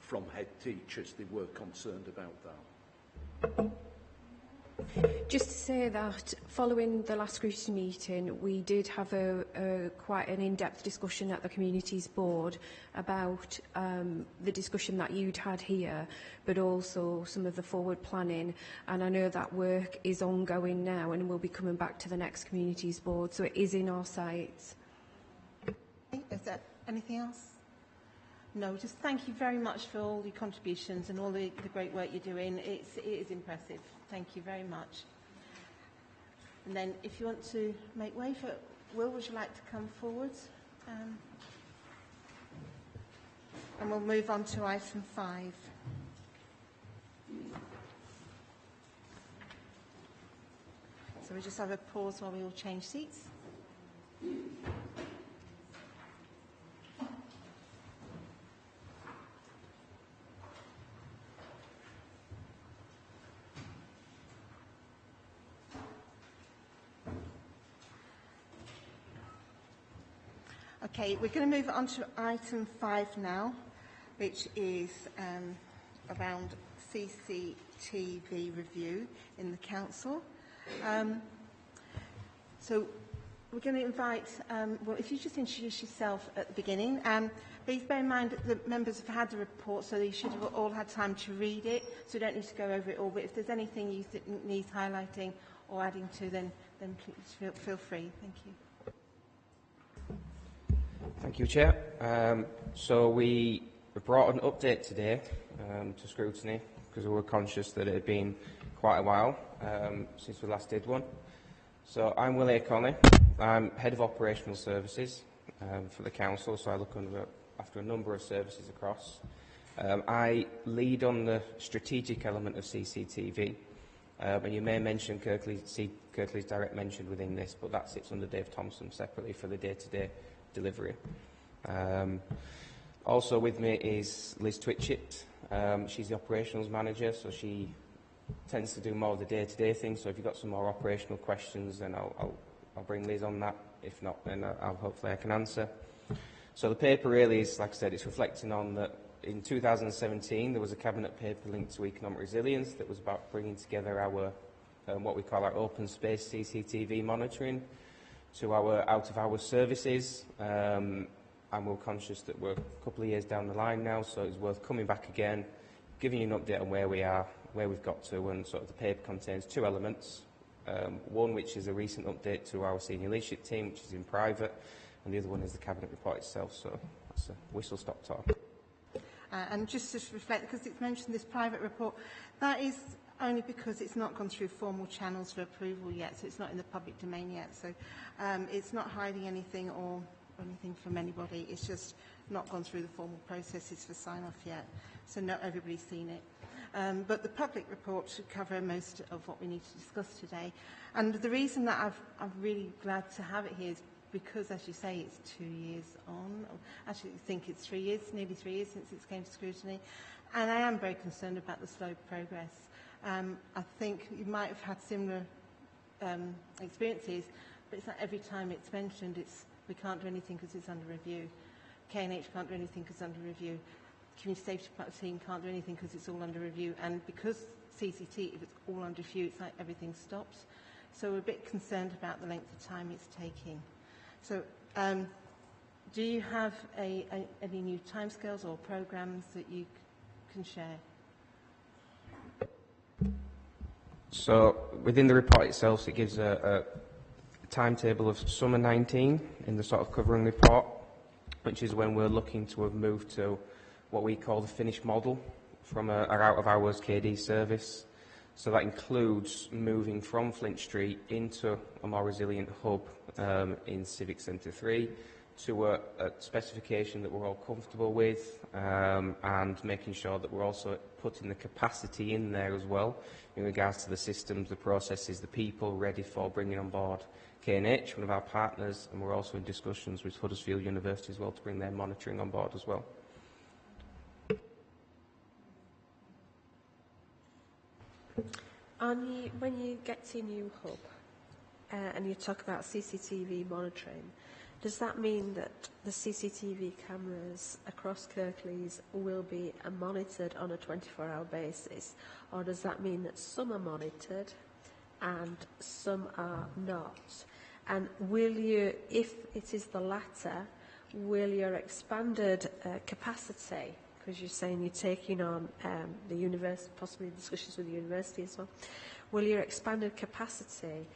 from head teachers. They were concerned about that. Just to say that following the last Scrutiny meeting, we did have quite an in-depth discussion at the Communities Board about the discussion that you'd had here, but also some of the forward planning. And I know that work is ongoing now and will be coming back to the next Communities Board, so it is in our sights. Is there anything else? No, just thank you very much for all your contributions and all the great work you're doing. It is impressive. Thank you very much. And then if you want to make way for Will, would you like to come forward? And we'll move on to item 5. So we just have a pause while we all change seats. Okay, we're going to move on to item 5 now, which is around CCTV review in the council. So we're going to invite, well, if you just introduce yourself at the beginning. Please bear in mind that the members have had the report, so you should have all had time to read it, so we don't need to go over it all. But if there's anything you think needs highlighting or adding to, then please feel free. Thank you. Thank you, Chair. So we brought an update today to Scrutiny because we were conscious that it had been quite a while since we last did one. So I'm Will Conley. I'm Head of Operational Services for the Council, so I look after a number of services across. I lead on the strategic element of CCTV, and you may mention Kirklees direct mentioned within this, but that sits under Dave Thompson separately for the day-to-day delivery. Also with me is Liz Twitchett. She's the operations manager, so she tends to do more of the day-to-day things. So if you've got some more operational questions, then I'll bring Liz on that. If not, then hopefully I can answer. So the paper really is, like I said, it's reflecting on that in 2017 there was a cabinet paper linked to economic resilience that was about bringing together our what we call our open space CCTV monitoring to our out-of-hours services, and we're conscious that we're a couple of years down the line now, so it's worth coming back again, giving you an update on where we are, where we've got to, and sort of the paper contains 2 elements. One which is a recent update to our senior leadership team, which is in private, and the other one is the cabinet report itself, so that's a whistle-stop talk. And just to reflect, because it's mentioned this private report, that is only because it's not gone through formal channels for approval yet, so it's not in the public domain yet. So it's not hiding anything or anything from anybody. It's just not gone through the formal processes for sign-off yet. So not everybody's seen it. But the public report should cover most of what we need to discuss today. And the reason that I'm really glad to have it here is because, as you say, it's 2 years on. Actually, I think it's 3 years, nearly 3 years since it came to scrutiny. And I am very concerned about the slow progress. I think you might have had similar experiences, but it's like every time it's mentioned, we can't do anything because it's under review. K&H can't do anything because it's under review. Community Safety Team can't do anything because it's all under review. And because CCT, if it's all under review, it's like everything stops. So we're a bit concerned about the length of time it's taking. So do you have any new timescales or programs that you can share? So within the report itself, it gives a timetable of summer 19 in the sort of covering report, which is when we're looking to have moved to what we call the finished model from our out-of-hours KD service. So that includes moving from Flint Street into a more resilient hub in Civic Centre 3 to a specification that we're all comfortable with, and making sure that we're also putting the capacity in there as well in regards to the systems, the processes, the people ready for bringing on board K&H, one of our partners, and we're also in discussions with Huddersfield University as well to bring their monitoring on board as well. When you get to a new hub and you talk about CCTV monitoring, does that mean that the CCTV cameras across Kirklees will be monitored on a 24-hour basis, or does that mean that some are monitored and some are not? And will you, if it is the latter, will your expanded capacity, because you're saying you're taking on the university, possibly discussions with the university as well, will your expanded capacity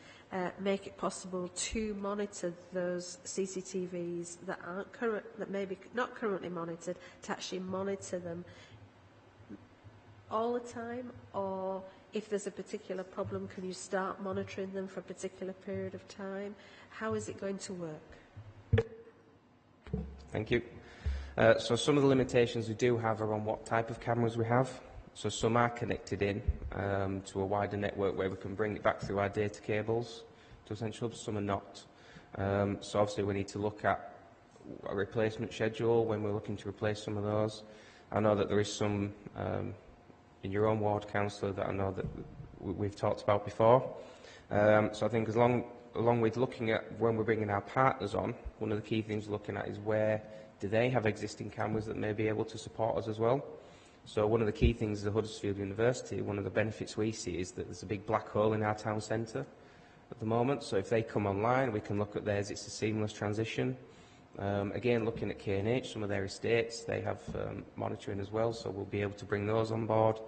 make it possible to monitor those CCTVs that aren't that maybe not currently monitored, to actually monitor them all the time, or if there's a particular problem, can you start monitoring them for a particular period of time? How is it going to work? Thank you. So some of the limitations we do have are on what type of cameras we have. So some are connected in to a wider network where we can bring it back through our data cables to essential hubs, some are not. So obviously we need to look at a replacement schedule when we're looking to replace some of those. I know that there is some in your own ward, councillor, that I know that we've talked about before. So I think along with looking at when we're bringing our partners on, one of the key things we're looking at is where do they have existing cameras that may be able to support us as well. So one of the key things at Huddersfield University, one of the benefits we see is that there's a big black hole in our town centre at the moment. So if they come online, we can look at theirs. It's a seamless transition. Again, looking at K&H, some of their estates, they have monitoring as well, so we'll be able to bring those on board.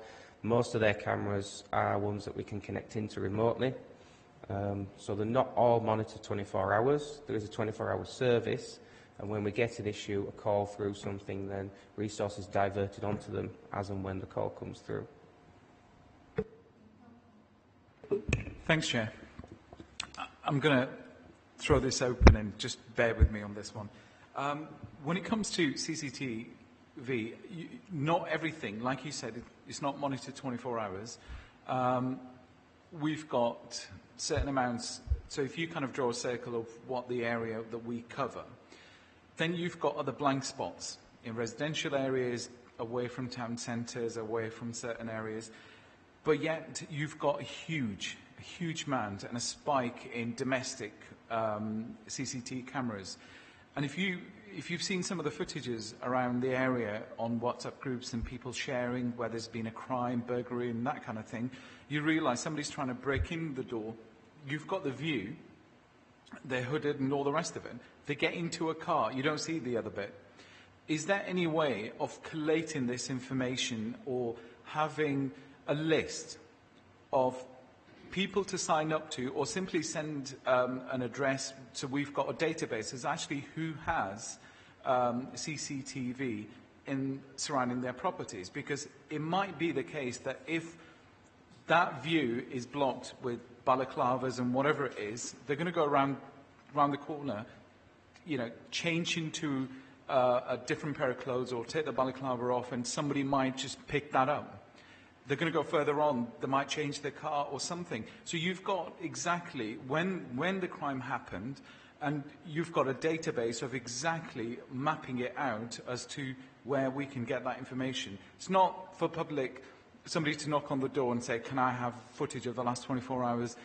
Most of their cameras are ones that we can connect into remotely. So they're not all monitored 24 hours. There is a 24-hour service, and when we get an issue, a call through something, then resources diverted onto them as and when the call comes through. Thanks, Chair. I'm going to throw this open and just bear with me on this one. When it comes to CCTV, not everything, like you said, it's not monitored 24 hours. We've got certain amounts, so if you kind of draw a circle of what the area that we cover, then you've got other blank spots in residential areas, away from town centres, away from certain areas, but yet you've got a huge amount and a spike in domestic CCTV cameras. And if you've seen some of the footages around the area on WhatsApp groups and people sharing where there's been a crime, burglary and that kind of thing, you realise somebody's trying to break in the door. You've got the view, they're hooded and all the rest of it. They get into a car, you don't see the other bit. Is there any way of collating this information or having a list of people to sign up to, or simply send an address so we've got a database as actually who has CCTV in surrounding their properties? Because it might be the case that if that view is blocked with balaclavas and whatever it is, they're going to go around the corner, change into a different pair of clothes or take the balaclava off, and somebody might just pick that up. They're going to go further on, they might change their car or something. So you've got exactly when the crime happened, and you've got a database of exactly mapping it out as to where we can get that information. It's not for somebody to knock on the door and say, can I have footage of the last 24 hours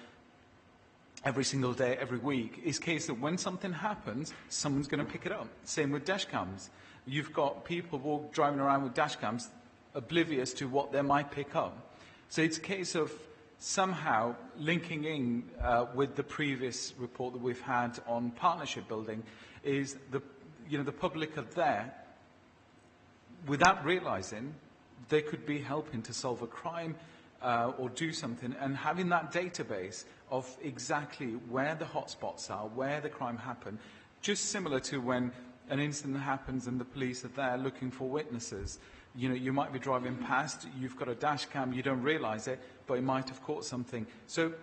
every single day, every week. It's a case that when something happens, someone's going to pick it up. Same with dash cams. You've got people driving around with dash cams oblivious to what they might pick up. So it's a case of somehow linking in with the previous report that we've had on partnership building is the public are there without realising they could be helping to solve a crime or do something, and having that database of exactly where the hotspots are, where the crime happened, just similar to when an incident happens and the police are there looking for witnesses. You might be driving past, you've got a dash cam, you don't realise it, but it might have caught something. So,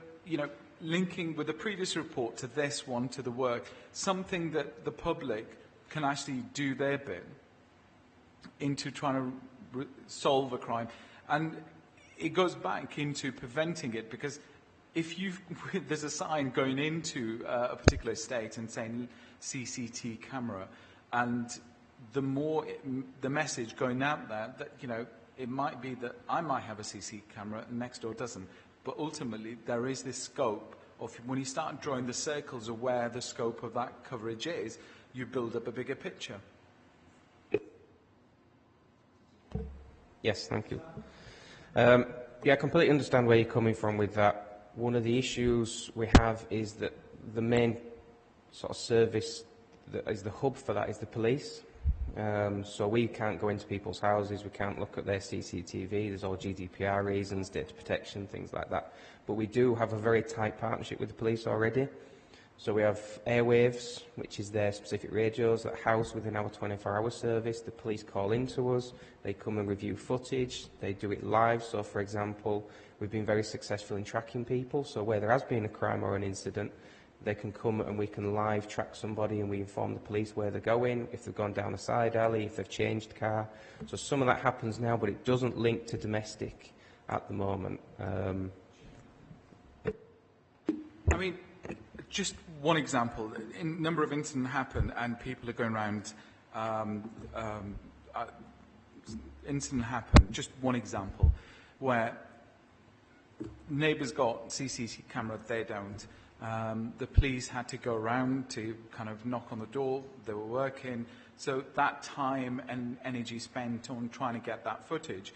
linking with the previous report to this one, to the work, something that the public can actually do their bit into trying to solve a crime. And it goes back into preventing it, because if there's a sign going into a particular estate and saying CCT camera, and the more the message going out there that, it might be that I might have a CC camera and next door doesn't. But ultimately, there is this scope of, when you start drawing the circles of where the scope of that coverage is, you build up a bigger picture. Yes, thank you. I completely understand where you're coming from with that. One of the issues we have is that the main sort of service that is the hub for that is the police. So we can't go into people's houses, we can't look at their CCTV, there's all GDPR reasons, data protection, things like that. But we do have a very tight partnership with the police already. So we have Airwaves, which is their specific radios that house within our 24-hour service. The police call into us, they come and review footage, they do it live. So, for example, we've been very successful in tracking people. So where there has been a crime or an incident, they can come and we can live track somebody, and we inform the police where they're going, if they've gone down a side alley, if they've changed car. So some of that happens now, but it doesn't link to domestic at the moment. Just one example. A number of incidents happen and people are going around, incident happened, just one example, where neighbours got CCTV camera, they don't. The police had to go around to kind of knock on the door, they were working, so that time and energy spent on trying to get that footage,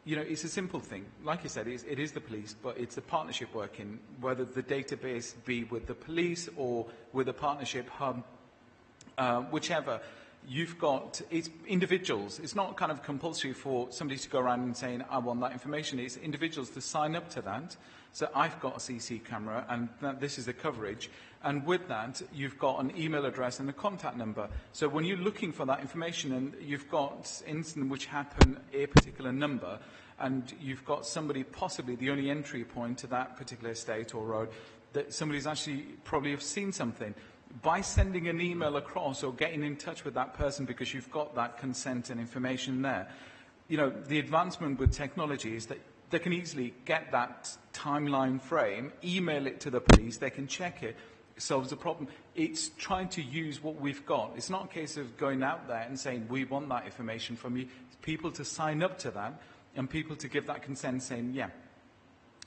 it's a simple thing. Like you said, it is the police, but it's a partnership working, whether the database be with the police or with a partnership hub, whichever. It's individuals. It's not kind of compulsory for somebody to go around and saying, I want that information. It's individuals to sign up to that. So I've got a CC camera and this is the coverage. And with that, you've got an email address and a contact number. So when you're looking for that information and you've got incident which happened a particular number, and you've got somebody, possibly the only entry point to that particular estate or road, that somebody's actually probably have seen something, by sending an email across or getting in touch with that person because you've got that consent and information there, the advancement with technology is that they can easily get that timeline frame, email it to the police, they can check it, solves the problem. It's trying to use what we've got. It's not a case of going out there and saying, we want that information from you. It's people to sign up to that and people to give that consent saying, yeah,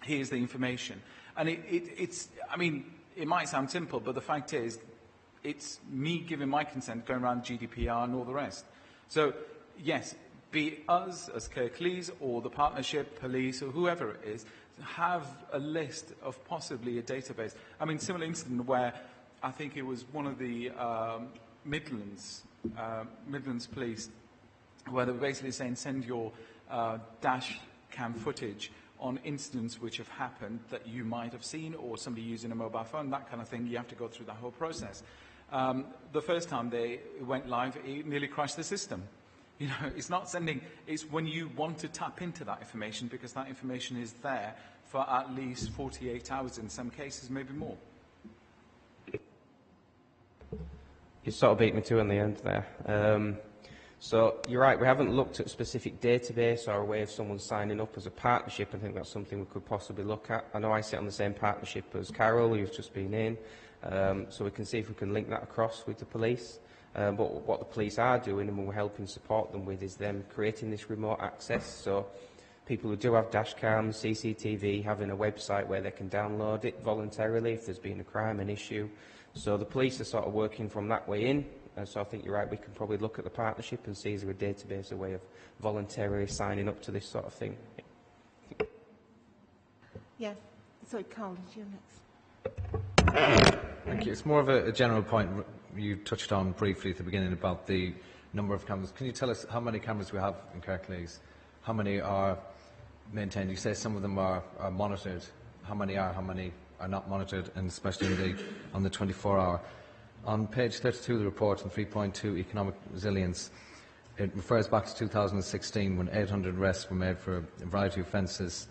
here's the information. And it might sound simple, but the fact is, it's me giving my consent, going around GDPR and all the rest. So, yes, be us as Kirklees or the partnership, police, or whoever it is, have a list of possibly a database. Similar incident where I think it was one of the Midlands police, where they were basically saying, send your dash cam footage on incidents which have happened that you might have seen, or somebody using a mobile phone, that kind of thing. You have to go through that whole process. The first time they went live, it nearly crashed the system. It's not sending, it's when you want to tap into that information, because that information is there for at least 48 hours in some cases, maybe more. You sort of beat me to in the end there. So you're right, we haven't looked at a specific database or a way of someone signing up as a partnership. I think that's something we could possibly look at. I know I sit on the same partnership as Carol, who's just been in, so we can see if we can link that across with the police. But what the police are doing, and we're helping support them with, is them creating this remote access. So people who do have dash cams, CCTV, having a website where they can download it voluntarily if there's been a crime, an issue. So the police are sort of working from that way in. So I think you're right, we can probably look at the partnership and see is there a database, a way of voluntarily signing up to this sort of thing. Yeah. So, Carl, is you next? Thank you. It's more of a general point you touched on briefly at the beginning about the number of cameras. Can you tell us how many cameras we have in Kirklees? How many are maintained? You say some of them are monitored. How many are not monitored, and especially on the 24-hour? On page 32 of the report, in 3.2, economic resilience, it refers back to 2016 when 800 arrests were made for a variety of offences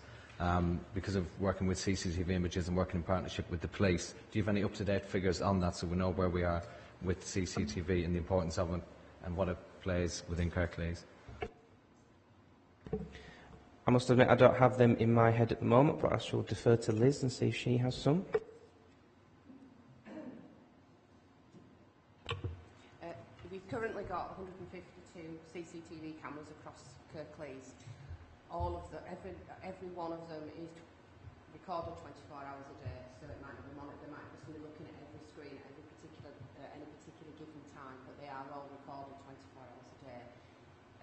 because of working with CCTV images and working in partnership with the police. Do you have any up-to-date figures on that so we know where we are with CCTV and the importance of it and what it plays within Kirklees? I must admit I don't have them in my head at the moment, but I shall defer to Liz and see if she has some. We've currently got 152 CCTV cameras across Kirklees. All of the, every one of them is recorded 24 hours a day, so it might not be monitored. There might be somebody looking at every screen at any particular given time, but they are all recorded 24 hours a day,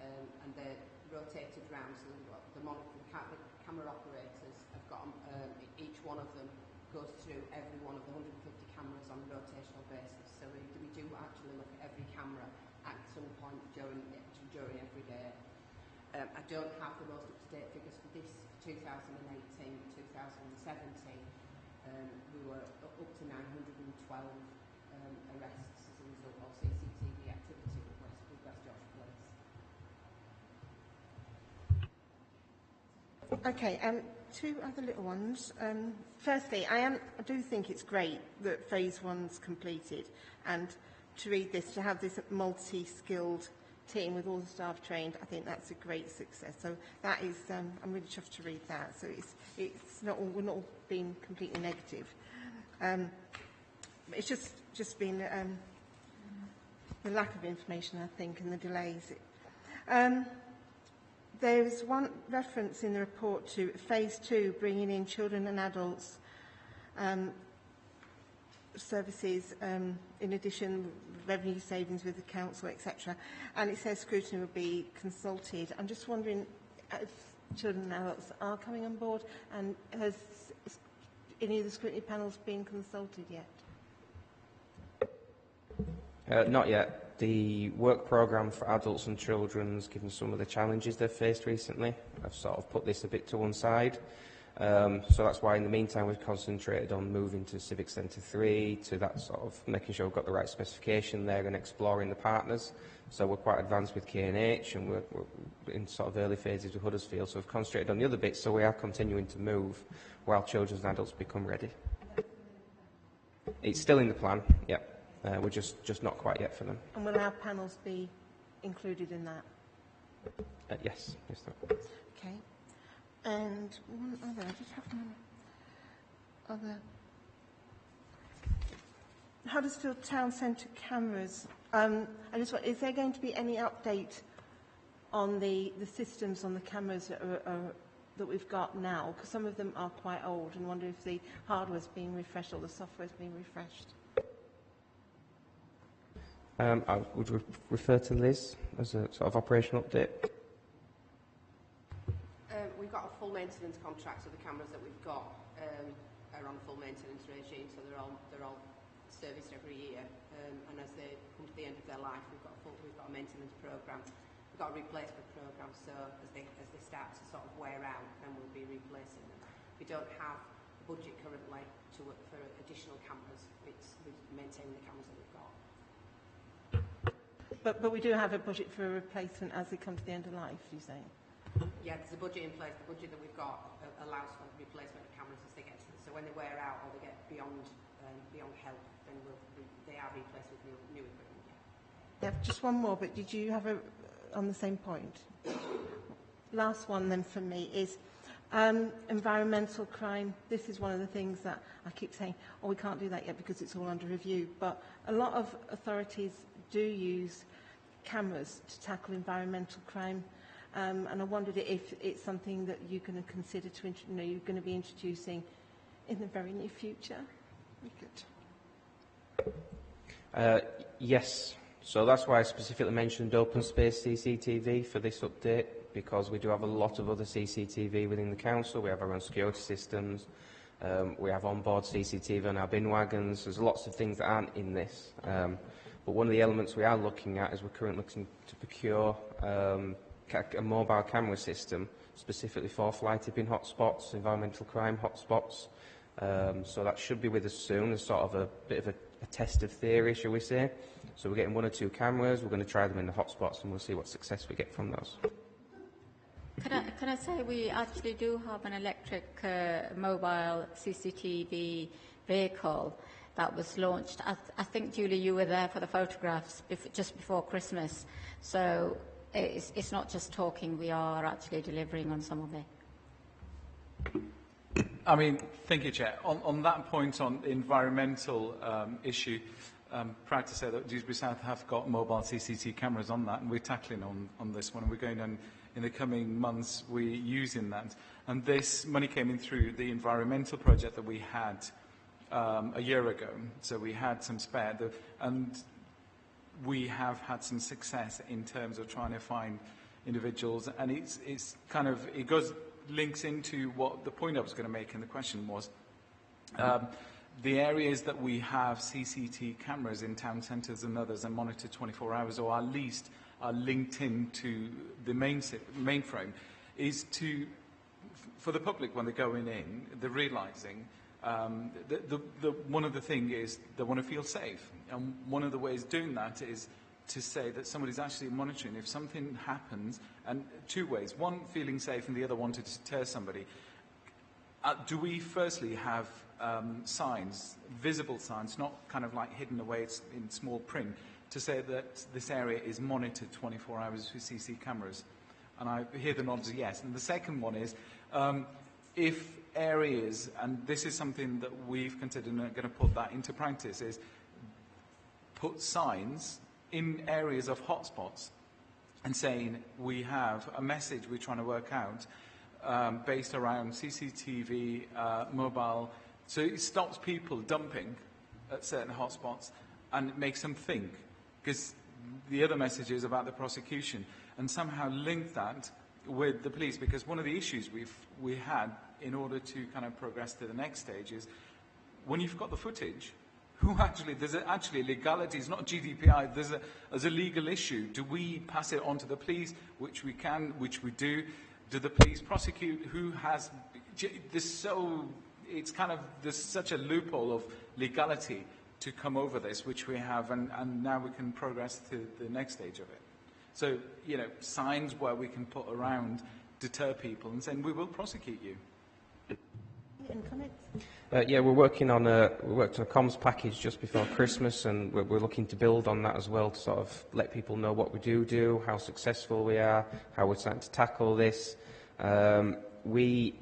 and they're rotated round. So the camera operators have got each one of them goes through every one of the 150 cameras on a rotational basis. So we do actually look at every camera at some point during every day. I don't have the most up-to-date figures for this 2018, 2017. We were up to 912 arrests as a result of CCTV activity with West Yorkshire Police. Okay, two other little ones. Firstly, I do think it's great that phase one's completed, and to read this, to have this multi-skilled team with all the staff trained, I think that's a great success. So that is, I'm really chuffed to read that. So it's not all, we're not all being completely negative. It's just been the lack of information, I think, and the delays. There's one reference in the report to phase two, bringing in children and adults services, in addition, revenue savings with the council, etc. And it says scrutiny will be consulted. I'm just wondering if children and adults are coming on board, and has any of the scrutiny panels been consulted yet? Not yet. The work programme for adults and children's, given some of the challenges they've faced recently, I've sort of put this a bit to one side. So that's why in the meantime we've concentrated on moving to Civic Centre 3, to that sort of making sure we've got the right specification there and exploring the partners. So we're quite advanced with K&H, and we're in sort of early phases with Huddersfield, so we've concentrated on the other bits, so we are continuing to move while children and adults become ready. It's still in the plan, yeah. We're just not quite yet for them. And will our panels be included in that? Yes. Okay. And one other, I just have one other. Huddersfield Town Centre cameras. Is there going to be any update on the systems on the cameras that we've got now? Because some of them are quite old, and wonder if the hardware's being refreshed or the software's being refreshed. I would refer to Liz as a sort of operational update. We've got a full maintenance contract, so the cameras that we've got are on full maintenance regime, so they're all serviced every year, and as they come to the end of their life, we've got a maintenance programme. We've got a replacement programme, so as they start to sort of wear out, then we'll be replacing them. We don't have a budget currently for additional cameras. It's maintaining the cameras that we've got. But we do have a budget for a replacement as they come to the end of life, you say? Yeah, there's a budget in place. The budget that we've got allows for replacement of cameras as they get to so when they wear out or they get beyond help, then they are replaced with new equipment. Yeah, just one more, but did you have on the same point? Last one then for me is environmental crime. This is one of the things that I keep saying, oh, we can't do that yet because it's all under review. But a lot of authorities do use cameras to tackle environmental crime. And I wondered if it's something that you're going to consider you're going to be introducing in the very near future. Very good. Yes. So that's why I specifically mentioned open space CCTV for this update, because we do have a lot of other CCTV within the council. We have our own security systems. We have onboard CCTV on our bin wagons. There's lots of things that aren't in this. But one of the elements we are looking at is we're currently looking to procure a mobile camera system specifically for fly tipping hotspots, environmental crime hotspots. So that should be with us soon as sort of a bit of a test of theory, shall we say. So we're getting 1 or 2 cameras. We're going to try them in the hotspots and we'll see what success we get from those. Can I say we actually do have an electric mobile CCTV vehicle that was launched. I think, Julie, you were there for the photographs just before Christmas. So it's not just talking, we are actually delivering on some of it. I mean, thank you, Chair. On that point on environmental issue, I'm proud to say that Dewsbury South have got mobile CCTV cameras on that, and we're tackling on this one, and we're going on in the coming months, we're using that. And this money came in through the environmental project that we had a year ago, so we had some spare, and we have had some success in terms of trying to find individuals, and it's kind of, links into what the point I was going to make in the question was. The areas that we have CCTV cameras in town centres and others and monitored 24 hours, or at least are linked into the mainframe, is for the public when they're going in, they're realising one of the things is they want to feel safe. And one of the ways of doing that is to say that somebody's actually monitoring. If something happens, and 2 ways, one, feeling safe, and the other, wanted to deter somebody. Do we firstly have signs, visible signs, not kind of like hidden away in small print, to say that this area is monitored 24 hours with CC cameras? And I hear the nods yes. And the second one is, if areas, and this is something that we've considered and are going to put that into practice, is put signs in areas of hotspots and saying we have a message we're trying to work out based around CCTV, mobile, so it stops people dumping at certain hotspots and it makes them think, because the other message is about the prosecution, and somehow link that with the police, because one of the issues we had in order to kind of progress to the next stage is when you've got the footage, there's actually legality, it's not GDPR, there's a legal issue. Do we pass it on to the police, which we can, which we do? Do the police prosecute? Who has, there's such a loophole of legality to come over this, which we have, and now we can progress to the next stage of it. So, signs where we can put around, deter people and saying, we will prosecute you. Yeah, we worked on a comms package just before Christmas, and we're looking to build on that as well to sort of let people know what we do, how successful we are, how we're starting to tackle this. We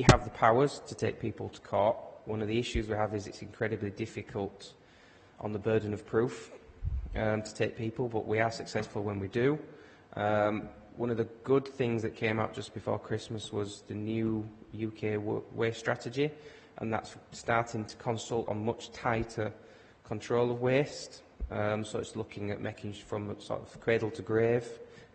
have the powers to take people to court. One of the issues we have is it's incredibly difficult on the burden of proof to take people, but we are successful when we do. One of the good things that came out just before Christmas was the new UK waste strategy, and that's starting to consult on much tighter control of waste. So it's looking at making from sort of cradle to grave,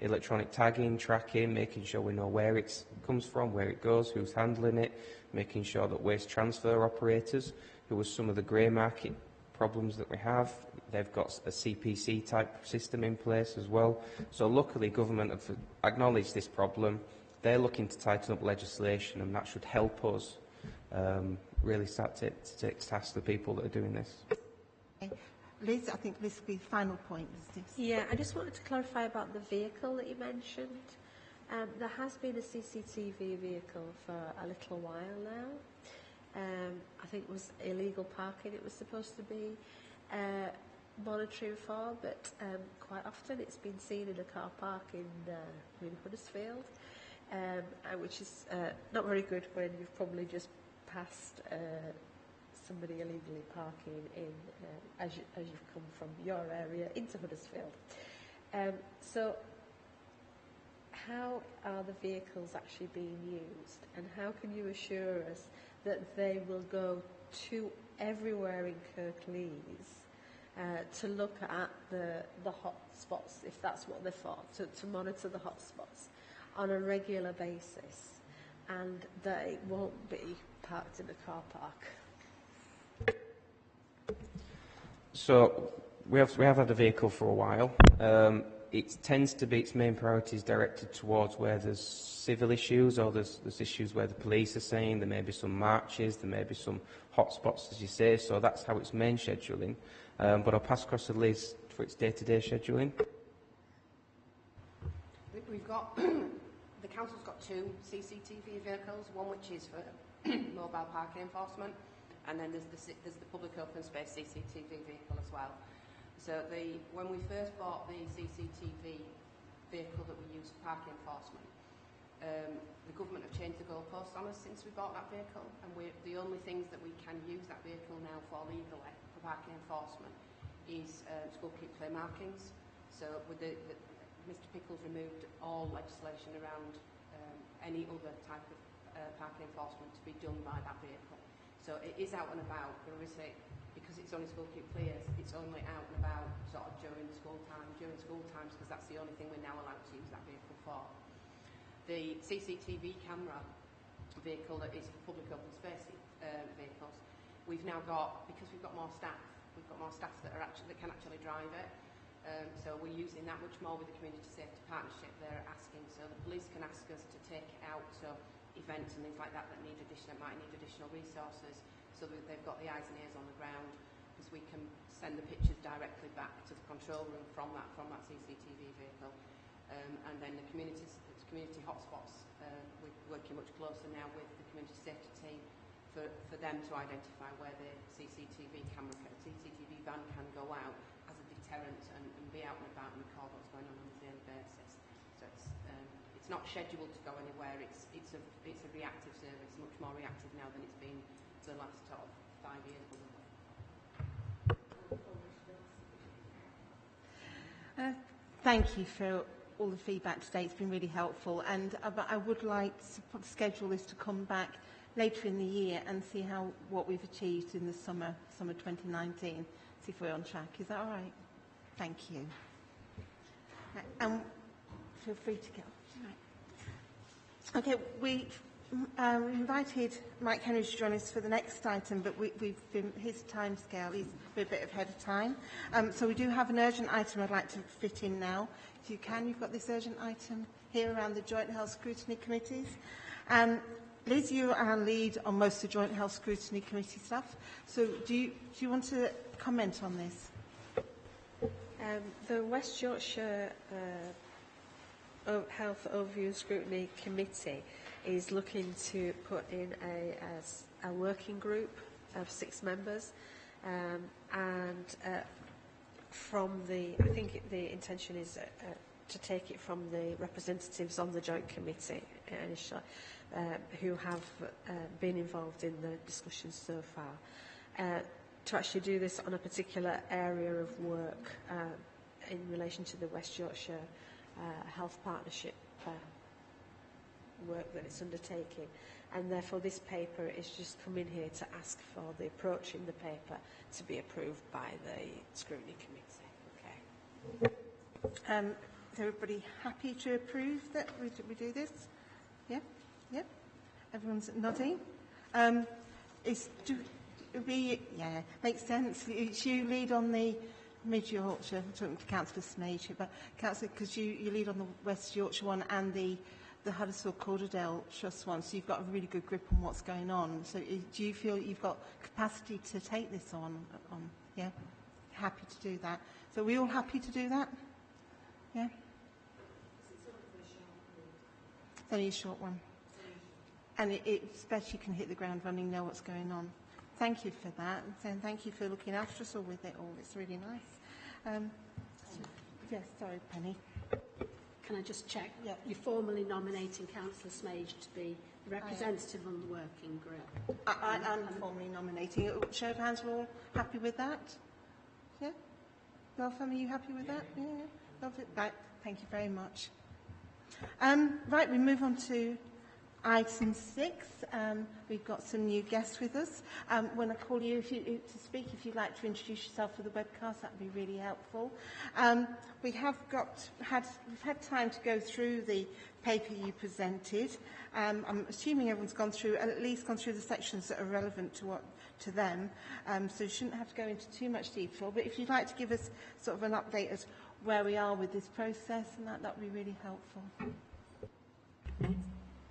electronic tagging, tracking, making sure we know where it comes from, where it goes, who's handling it, making sure that waste transfer operators, who are some of the grey market problems that we have, they've got a CPC type system in place as well. So luckily government have acknowledged this problem. They're looking to tighten up legislation, and that should help us really start to task the people that are doing this. Okay. Liz, I think this will be the final point. Is this? Yeah, I just wanted to clarify about the vehicle that you mentioned. There has been a CCTV vehicle for a little while now. I think it was illegal parking it was supposed to be monitoring for, but quite often it's been seen in a car park in Huddersfield, which is not very good when you've probably just passed somebody illegally parking in as you've come from your area into Huddersfield. So how are the vehicles actually being used, and how can you assure us that they will go to everywhere in Kirklees to look at the hot spots, if that's what they're for, to monitor the hot spots on a regular basis, and that it won't be parked in a car park? So we have had a vehicle for a while. It tends to be its main priorities directed towards where there's civil issues, or there's issues where the police are saying there may be some marches, there may be some hotspots, as you say. So that's how it's main scheduling. But I'll pass across to Liz for its day-to-day scheduling. We've got the council's got 2 CCTV vehicles, one which is for mobile parking enforcement, and then there's the public open space CCTV vehicle as well. So when we first bought the CCTV vehicle that we use for parking enforcement, the government have changed the goalposts on us since we bought that vehicle, and the only things that we can use that vehicle now for legally for parking enforcement is school keep clear markings. So with Mr Pickles removed all legislation around any other type of parking enforcement to be done by that vehicle. So it is out and about, but obviously because it's only school keep clears, it's only out and about sort of during school times, because that's the only thing we're now allowed to use that vehicle for. The CCTV camera vehicle that is for public open space vehicles, we've now got, because we've got more staff that can actually drive it. So we're using that much more with the Community Safety Partnership. They're asking, so the police can ask us to take it out, so events and things like that might need additional resources, so that they've got the eyes and ears on the ground, because we can send the pictures directly back to the control room from that CCTV vehicle. And then the community hotspots, we're working much closer now with the community safety team for them to identify where the CCTV van can go out as a deterrent and be out and about and record what's going on a daily basis. So it's not scheduled to go anywhere. It's a reactive service, much more reactive now than it's been for the last sort of 5 years. Thank you for all the feedback today. It's been really helpful, and but I would like to schedule this to come back later in the year and see what we've achieved in the summer 2019. See if we're on track. Is that all right? Thank you. And feel free to get off. Right. Okay, we invited Mike Henry to join us for the next item, but we've been his time scale. He's a bit ahead of time. So we do have an urgent item I'd like to fit in now. If you can, you've got this urgent item here around the Joint Health Scrutiny Committees. Liz, you are lead on most of the Joint Health Scrutiny Committee stuff. So do you want to comment on this? The West Yorkshire Health Overview and Scrutiny Committee is looking to put in a working group of 6 members, and I think the intention is to take it from the representatives on the joint committee initially, who have been involved in the discussions so far, to actually do this on a particular area of work in relation to the West Yorkshire Health Partnership work that it's undertaking. And therefore this paper is just coming here to ask for the approach in the paper to be approved by the Scrutiny Committee. Okay. Is everybody happy to approve that we do this? Yeah? Yeah? Everyone's nodding. Makes sense. You lead on the Mid Yorkshire, I'm talking to Councillor Smager, but Councillor, because you lead on the West Yorkshire one and the Huddersfield Calderdale Trust one, so you've got a really good grip on what's going on. So do you feel you've got capacity to take this on? Yeah? Happy to do that. So are we all happy to do that? Yeah? It's only a short one. And it's best you can hit the ground running, know what's going on. Thank you for that, and thank you for looking after us all with it all. It's really nice. Yes, sorry, Penny. Can I just check? Yeah. You're formally nominating Councillor Smage to be the representative on the working group. I'm formally nominating it. Show of hands, we're all happy with that? Yeah? Welcome, are you happy with that? Yeah. Lovely. Right, thank you very much. Right, we move on to item 6. We've got some new guests with us. When I call you to speak, if you'd like to introduce yourself for the webcast, that would be really helpful. We've had time to go through the paper you presented. I'm assuming everyone's at least gone through the sections that are relevant to them, so you shouldn't have to go into too much detail. But if you'd like to give us sort of an update as where we are with this process, and that would be really helpful.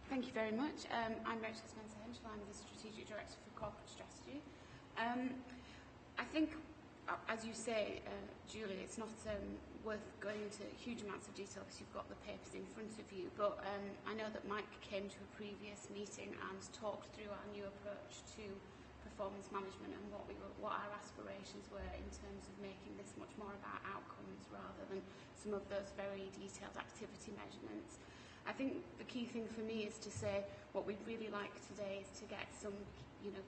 Thank you very much. I'm Rachel Spencer-Henschel. I'm the Strategic Director for Corporate Strategy. I think, as you say, Julie, it's not worth going into huge amounts of detail because you've got the papers in front of you, but I know that Mike came to a previous meeting and talked through our new approach to performance management and what our aspirations were in terms of making this much more about outcomes rather than some of those very detailed activity measurements. I think the key thing for me is to say what we'd really like today is to get some,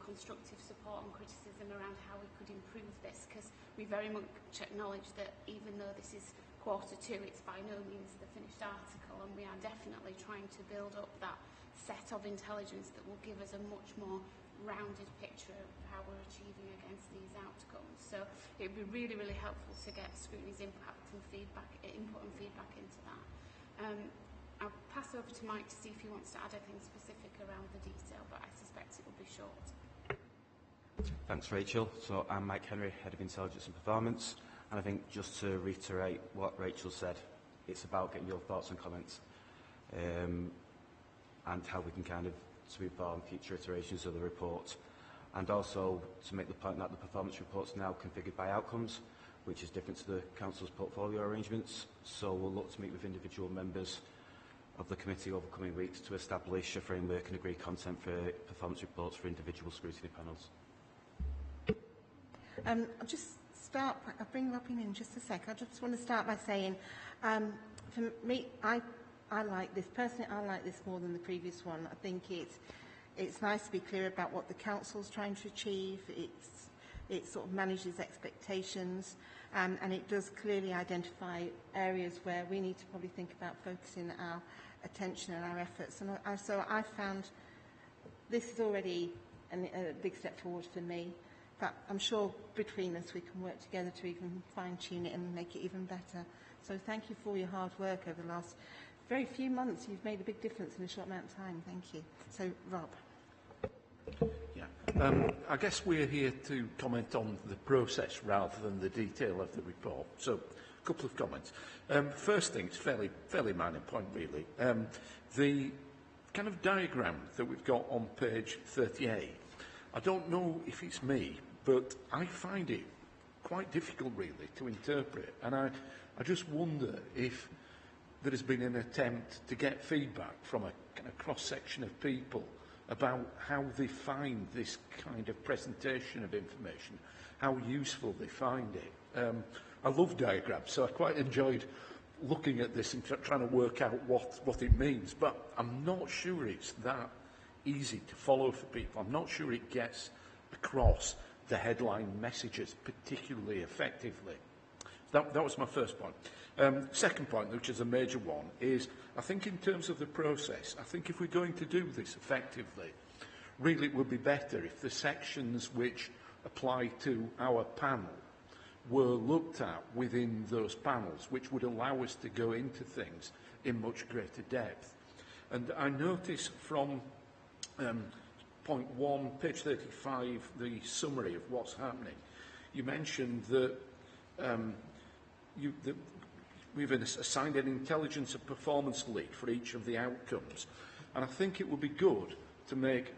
constructive support and criticism around how we could improve this, because we very much acknowledge that even though this is Q2, it's by no means the finished article, and we are definitely trying to build up that set of intelligence that will give us a much more rounded picture of how we're achieving against these outcomes. So it would be really, really helpful to get Scrutiny's input and feedback into that. I'll pass over to Mike to see if he wants to add anything specific around the detail, but I suspect it will be short. Thanks, Rachel. So I'm Mike Henry, Head of Intelligence and Performance, and I think just to reiterate what Rachel said, it's about getting your thoughts and comments and how we can kind of sweep on future iterations of the report, and also to make the point that the performance report's now configured by outcomes, which is different to the Council's portfolio arrangements. So we'll look to meet with individual members of the committee over coming weeks to establish a framework and agree content for performance reports for individual scrutiny panels. I'll just start, I'll bring you up in just a sec. I just want to start by saying, for me, I like this, personally I like this more than the previous one. I think it's nice to be clear about what the Council's trying to achieve. It sort of manages expectations, and it does clearly identify areas where we need to probably think about focusing our attention and our efforts. And so I found this is already a big step forward for me, but I'm sure between us we can work together to even fine-tune it and make it even better. So thank you for your hard work over the last very few months. You've made a big difference in a short amount of time. Thank you. So, Rob. Yeah. I guess we're here to comment on the process rather than the detail of the report. So, a couple of comments. First thing, it's fairly minor point really. The kind of diagram that we've got on page 38, I don't know if it's me, but I find it quite difficult really to interpret, and I just wonder if there has been an attempt to get feedback from a kind of cross-section of people about how they find this kind of presentation of information, how useful they find it. I love diagrams, so I quite enjoyed looking at this and trying to work out what it means, but I'm not sure it's that easy to follow for people. I'm not sure it gets across the headline messages particularly effectively. That was my first point. Second point, which is a major one, is I think in terms of the process, I think if we're going to do this effectively, really it would be better if the sections which apply to our panel were looked at within those panels, which would allow us to go into things in much greater depth. And I notice from point 1, page 35, the summary of what's happening, you mentioned that we've assigned an intelligence and performance lead for each of the outcomes. And I think it would be good to make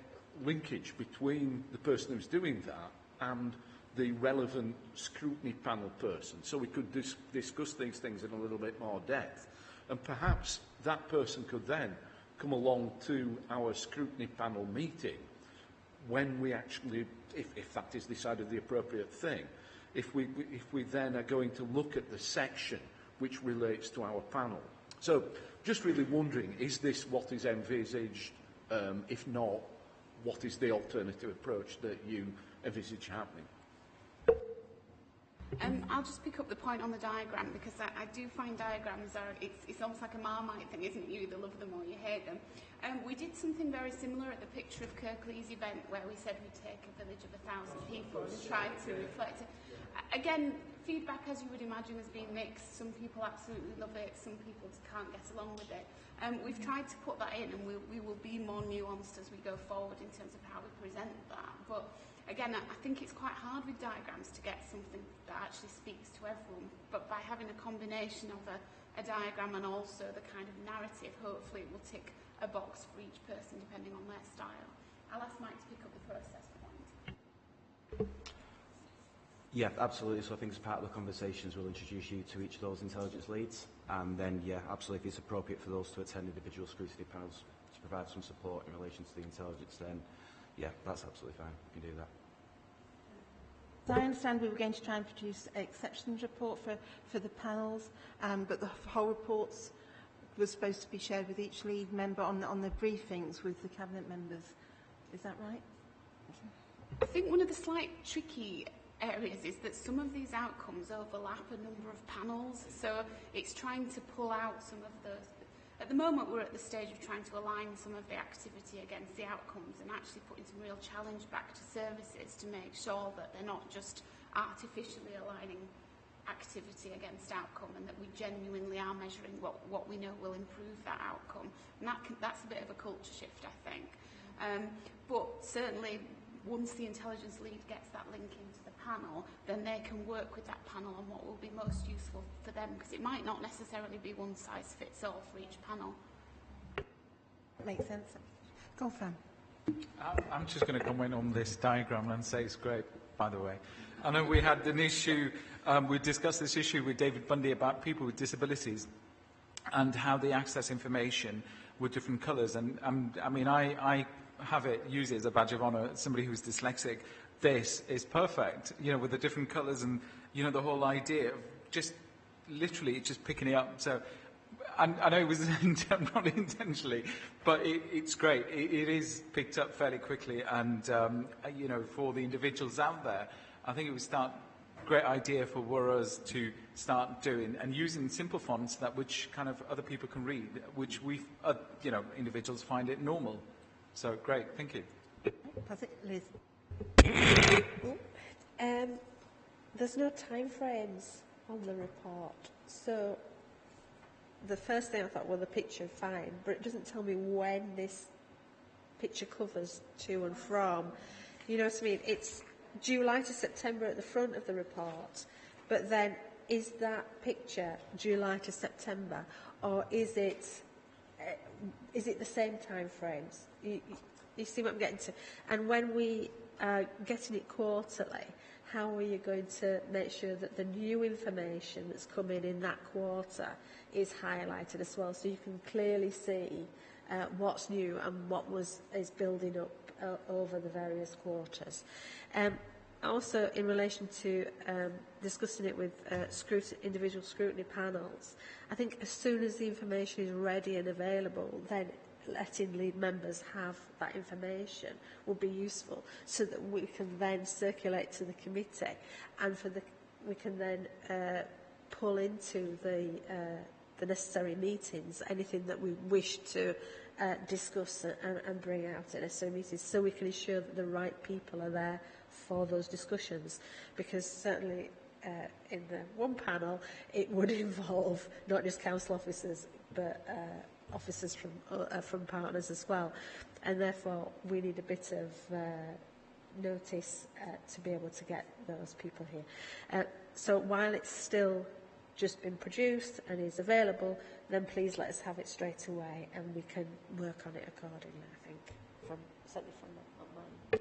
linkage between the person who's doing that and the relevant scrutiny panel person, so we could discuss these things in a little bit more depth. And perhaps that person could then come along to our scrutiny panel meeting when we actually, if that is decided the appropriate thing, if we then are going to look at the section which relates to our panel. So just really wondering, is this what is envisaged? If not, what is the alternative approach that you envisage happening? I'll just pick up the point on the diagram, because I do find diagrams it's almost like a Marmite thing, isn't it? You either love them or you hate them. We did something very similar at the Picture of Kirklees event, where we said we'd take a village of 1,000 people and try to reflect it. Again, feedback, as you would imagine, has been mixed. Some people absolutely love it, some people just can't get along with it. We've tried to put that in, and we will be more nuanced as we go forward in terms of how we present that. But again, I think it's quite hard with diagrams to get something that actually speaks to everyone. But by having a combination of a diagram and also the kind of narrative, hopefully it will tick a box for each person depending on their style. I'll ask Mike to pick up the process point. Yeah, absolutely. So I think as part of the conversations, we'll introduce you to each of those intelligence leads, and then, yeah, absolutely, if it's appropriate for those to attend individual scrutiny panels to provide some support in relation to the intelligence, then, yeah, that's absolutely fine. We can do that. As I understand, we were going to try and produce an exceptions report for the panels, but the whole reports was supposed to be shared with each lead member on the briefings with the cabinet members. Is that right? I think one of the slight tricky areas is that some of these outcomes overlap a number of panels, so it's trying to pull out some of those. At the moment, we're at the stage of trying to align some of the activity against the outcomes and actually putting some real challenge back to services to make sure that they're not just artificially aligning activity against outcome, and that we genuinely are measuring what we know will improve that outcome. And that's a bit of a culture shift, I think. But certainly, once the intelligence lead gets that link into the panel, then they can work with that panel on what will be most useful for them, because it might not necessarily be one size fits all for each panel. Makes sense. Go on, Fran. I'm just going to comment on this diagram and say it's great, by the way. I know we had an issue, we discussed this issue with David Bundy about people with disabilities and how they access information with different colours. And I mean, I have it, use it as a badge of honour, somebody who's dyslexic. This is perfect, you know, with the different colours and, you know, the whole idea of just literally just picking it up. So I know it was not intentionally, but it's great. It is picked up fairly quickly, and, you know, for the individuals out there, I think it would start great idea for us to start doing and using simple fonts that which kind of other people can read, which we, you know, individuals find it normal. So great, thank you. Pass it, Liz. There's no time frames on the report, so the first thing I thought, well, the picture, fine, but it doesn't tell me when this picture covers to and from. You know what I mean? It's July to September at the front of the report, but then is that picture July to September, or is it the same time frames? You see what I'm getting to? And when we are getting it quarterly, how are you going to make sure that the new information that's coming in that quarter is highlighted as well, so you can clearly see what's new and what is building up over the various quarters? Also, in relation to discussing it with individual scrutiny panels, I think as soon as the information is ready and available, then letting lead members have that information will be useful, so that we can then circulate to the committee, and we can then pull into the necessary meetings anything that we wish to discuss and bring out at necessary meetings, so we can ensure that the right people are there for those discussions. Because certainly in the one panel it would involve not just council officers but officers from partners as well, and therefore we need a bit of notice to be able to get those people here. So while it's still just been produced and is available, then please let us have it straight away, and we can work on it accordingly, I think, certainly from that mine.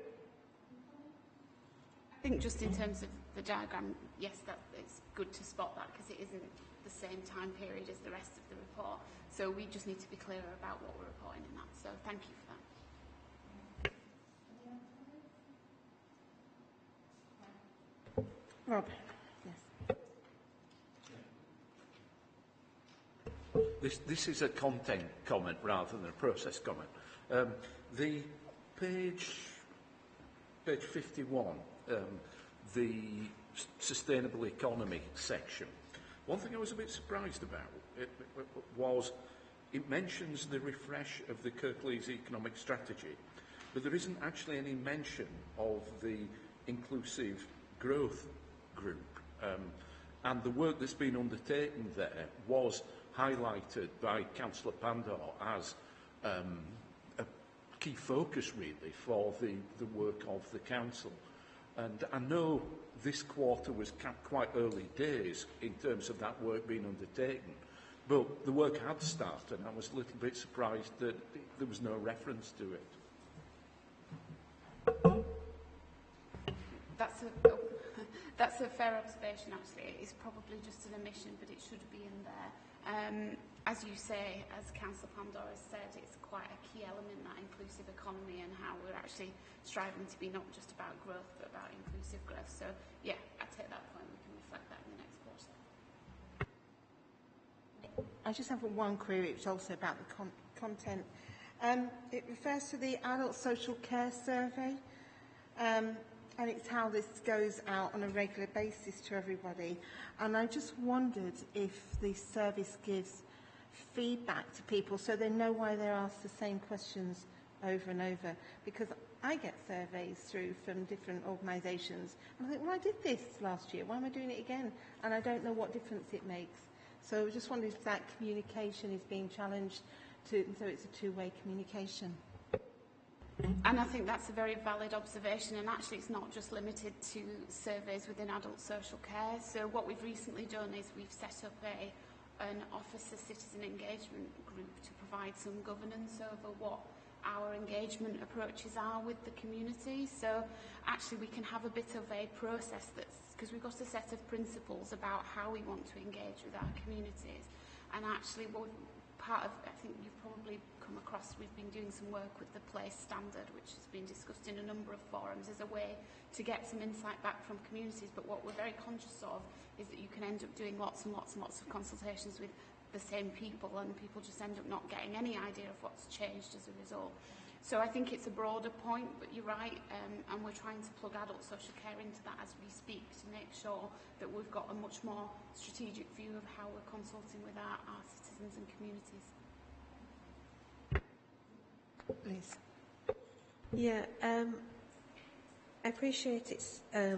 think just in terms of the diagram, yes, that it's good to spot that because it isn't the same time period as the rest of the report. So we just need to be clearer about what we're reporting in that. So thank you for that. Rob. Yes. This is a content comment rather than a process comment. The page 51, the sustainable economy section. One thing I was a bit surprised about was it mentions the refresh of the Kirklees economic strategy, but there isn't actually any mention of the inclusive growth group. And the work that's been undertaken there was highlighted by Councillor Pandor as a key focus really for the work of the council. And I know this quarter was quite early days in terms of that work being undertaken, but the work had started and I was a little bit surprised that there was no reference to it. That's a fair observation, actually. It's probably just an omission, but it should be in there. As you say, as Councillor Pandora has said, it's quite a key element, that inclusive economy, and how we're actually striving to be not just about growth, but about inclusive growth. So, yeah, I take that point. We can reflect that in the next quarter. I just have one query, which is also about the content. It refers to the adult social care survey. And it's how this goes out on a regular basis to everybody. And I just wondered if the service gives feedback to people so they know why they're asked the same questions over and over. Because I get surveys through from different organisations. And I think, well, I did this last year. Why am I doing it again? And I don't know what difference it makes. So I just wondered if that communication is being challenged, so it's a two-way communication. And I think that's a very valid observation, and actually it's not just limited to surveys within adult social care. So what we've recently done is we've set up an officer citizen engagement group to provide some governance over what our engagement approaches are with the community. So actually we can have a bit of a process because we've got a set of principles about how we want to engage with our communities. And actually part of, I think you've probably come across, we've been doing some work with the place standard, which has been discussed in a number of forums as a way to get some insight back from communities. But what we're very conscious of is that you can end up doing lots and lots and lots of consultations with the same people, and people just end up not getting any idea of what's changed as a result. So I think it's a broader point, but you're right, and we're trying to plug adult social care into that as we speak to make sure that we've got a much more strategic view of how we're consulting with our citizens and communities. Please. Yeah, I appreciate it's a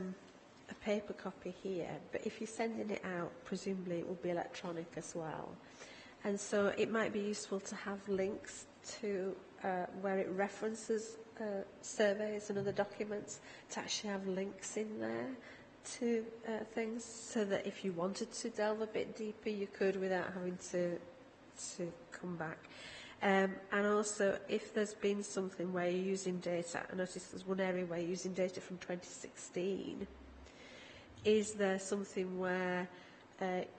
paper copy here, but if you're sending it out, presumably it will be electronic as well. And so it might be useful to have links to where it references surveys and other documents, to actually have links in there to things, so that if you wanted to delve a bit deeper, you could without having to come back. And also, if there's been something where you're using data, I noticed there's one area where you're using data from 2016. Is there something where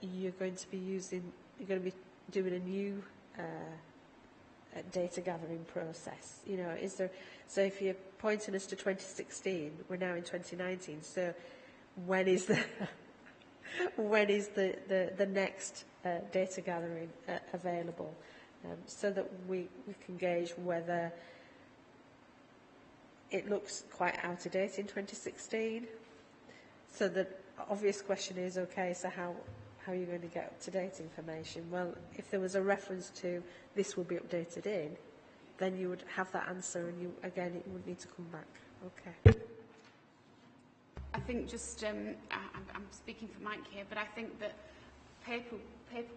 you're going to be doing a new data gathering process? You know, is there? So if you're pointing us to 2016, we're now in 2019. So when is the next data gathering available? So that we can gauge whether it looks quite out of date in 2016. So the obvious question is, okay, so how are you going to get up-to-date information? Well, if there was a reference to this will be updated in, then you would have that answer, and again, it would need to come back. Okay. I think just, I'm speaking for Mike here, but I think that paper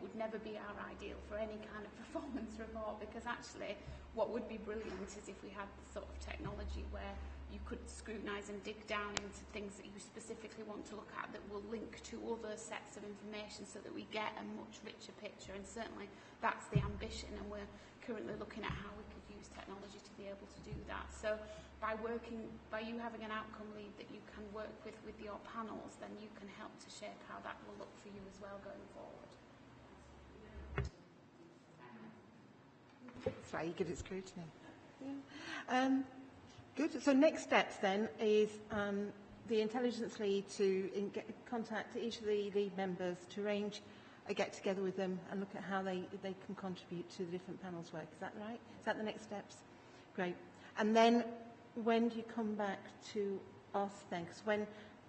would never be our ideal for any kind of performance report, because actually what would be brilliant is if we had the sort of technology where you could scrutinise and dig down into things that you specifically want to look at that will link to other sets of information so that we get a much richer picture. And certainly that's the ambition, and we're currently looking at how we could use technology to be able to do that. So by you having an outcome lead that you can work with your panels, then you can help to shape how that will look for you as well going forward. That's right, you're good at scrutiny. Yeah. Good. So next steps then is the intelligence lead to contact each of the lead members to arrange a get-together with them and look at how they can contribute to the different panels' work. Is that right? Is that the next steps? Great. And then when do you come back to us then? Because when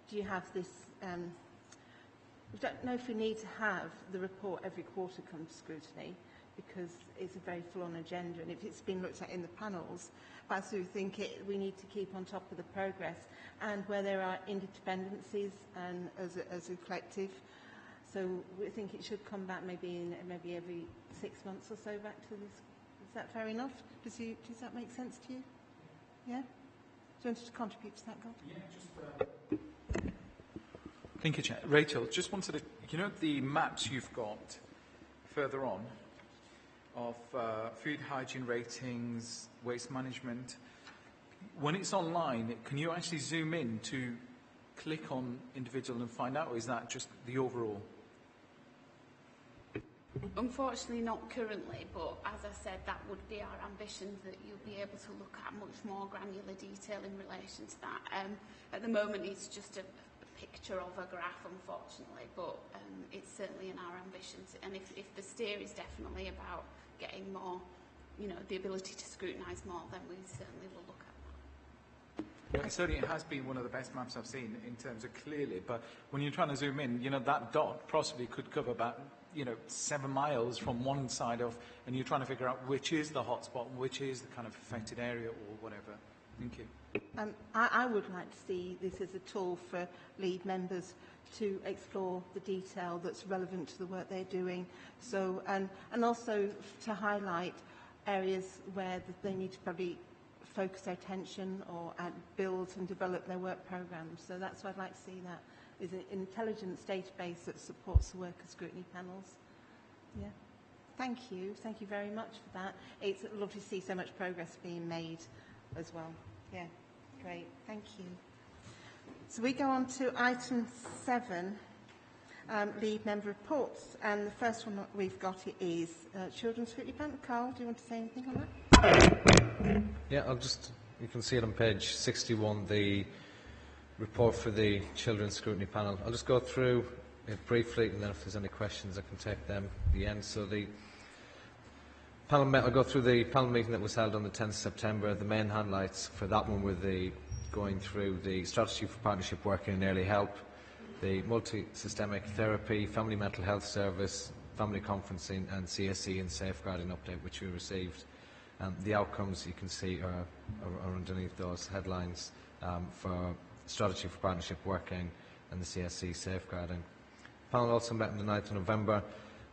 do you have this... we don't know if we need to have the report every quarter come to scrutiny, because it's a very full-on agenda, and if it's been looked at in the panels, perhaps we think we need to keep on top of the progress and where there are interdependencies and as a collective. So we think it should come back maybe every 6 months or so back to this. Is that fair enough? Does that make sense to you? Yeah? Do you want to contribute to that, Gold? Yeah, just... Thank you, Chair. Rachel, just wanted to... You know the maps you've got further on of food hygiene ratings, waste management, when it's online, can you actually zoom in to click on individual and find out, or is that just the overall? Unfortunately not currently, but as I said, that would be our ambition, that you'll be able to look at much more granular detail in relation to that. At the moment it's just a picture of a graph, unfortunately, but it's certainly in our ambitions, and if the steer is definitely about getting more, the ability to scrutinise more, then we certainly will look at that. Yeah, certainly it has been one of the best maps I've seen in terms of clearly, but when you're trying to zoom in, that dot possibly could cover about 7 miles from one side of, and you're trying to figure out which is the hotspot, which is the kind of affected area or whatever. Thank you. I would like to see this as a tool for lead members to explore the detail that's relevant to the work they're doing. So, and also to highlight areas where they need to probably focus their attention or build and develop their work programmes. So that's what I'd like to see, that is an intelligence database that supports the work of scrutiny panels. Yeah. Thank you. Thank you very much for that. It's lovely to see so much progress being made as well. Yeah, great. Thank you. So we go on to item 7, lead member reports. And the first one that we've got is Children's Scrutiny Panel. Carl, do you want to say anything on that? Yeah, you can see it on page 61, the report for the Children's Scrutiny Panel. I'll just go through it briefly, and then if there's any questions, I can take them at the end. So I'll go through the panel meeting that was held on the 10th of September. The main highlights for that one were going through the strategy for partnership working in early help, the multi-systemic therapy, family mental health service, family conferencing, and CSE and safeguarding update, which we received. The outcomes you can see are underneath those headlines for strategy for partnership working and the CSE safeguarding. The panel also met on the 9th of November.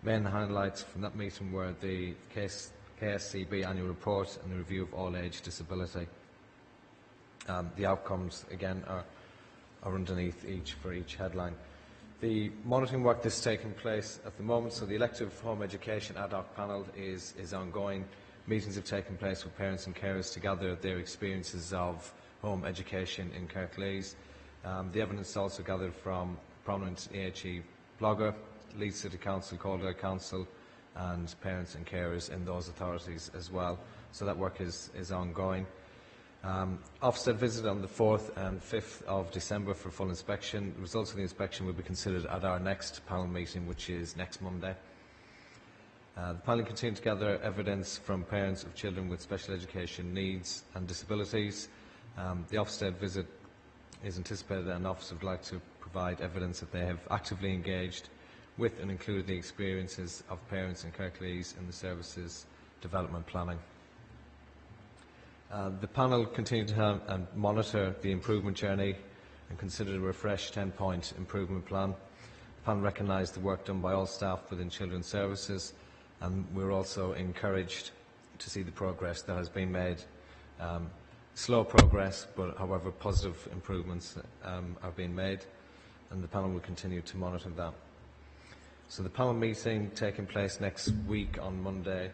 Main highlights from that meeting were the KSCB annual report and the review of all age disability. The outcomes, again, are underneath for each headline. The monitoring work that's taking place at the moment, so the elective home education ad hoc panel is ongoing. Meetings have taken place with parents and carers to gather their experiences of home education in Kirklees. The evidence is also gathered from prominent AHE blogger, Leeds City Council, Calder Council, and parents and carers in those authorities as well. So that work is ongoing. Ofsted visit on the 4th and 5th of December for full inspection. The results of the inspection will be considered at our next panel meeting, which is next Monday. The panel continued to gather evidence from parents of children with special education needs and disabilities. The Ofsted visit is anticipated, and Ofsted would like to provide evidence that they have actively engaged with and included the experiences of parents in Kirklees in the services development planning. The panel continued to have and monitor the improvement journey and considered a refreshed 10-point improvement plan. The panel recognised the work done by all staff within children's services, and we're also encouraged to see the progress that has been made slow progress, but however positive improvements are being made, and the panel will continue to monitor that. So the panel meeting taking place next week on Monday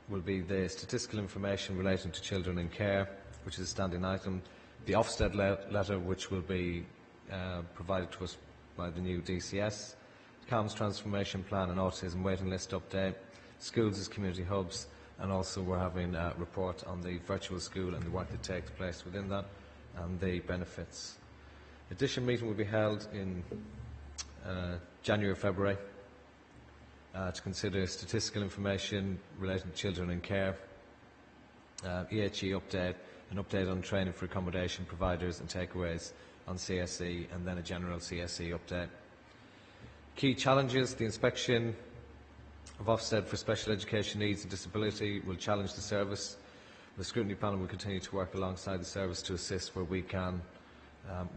will be the statistical information relating to children in care, which is a standing item, the Ofsted letter, which will be provided to us by the new DCS, CAMS transformation plan and autism waiting list update, schools as community hubs, and also we're having a report on the virtual school and the work that takes place within that and the benefits. Addition meeting will be held in January or February to consider statistical information relating to children in care, EHE update, an update on training for accommodation providers and takeaways on CSE, and then a general CSE update. Key challenges: the inspection of Ofsted for special education needs and disability will challenge the service. The scrutiny panel will continue to work alongside the service to assist where we can,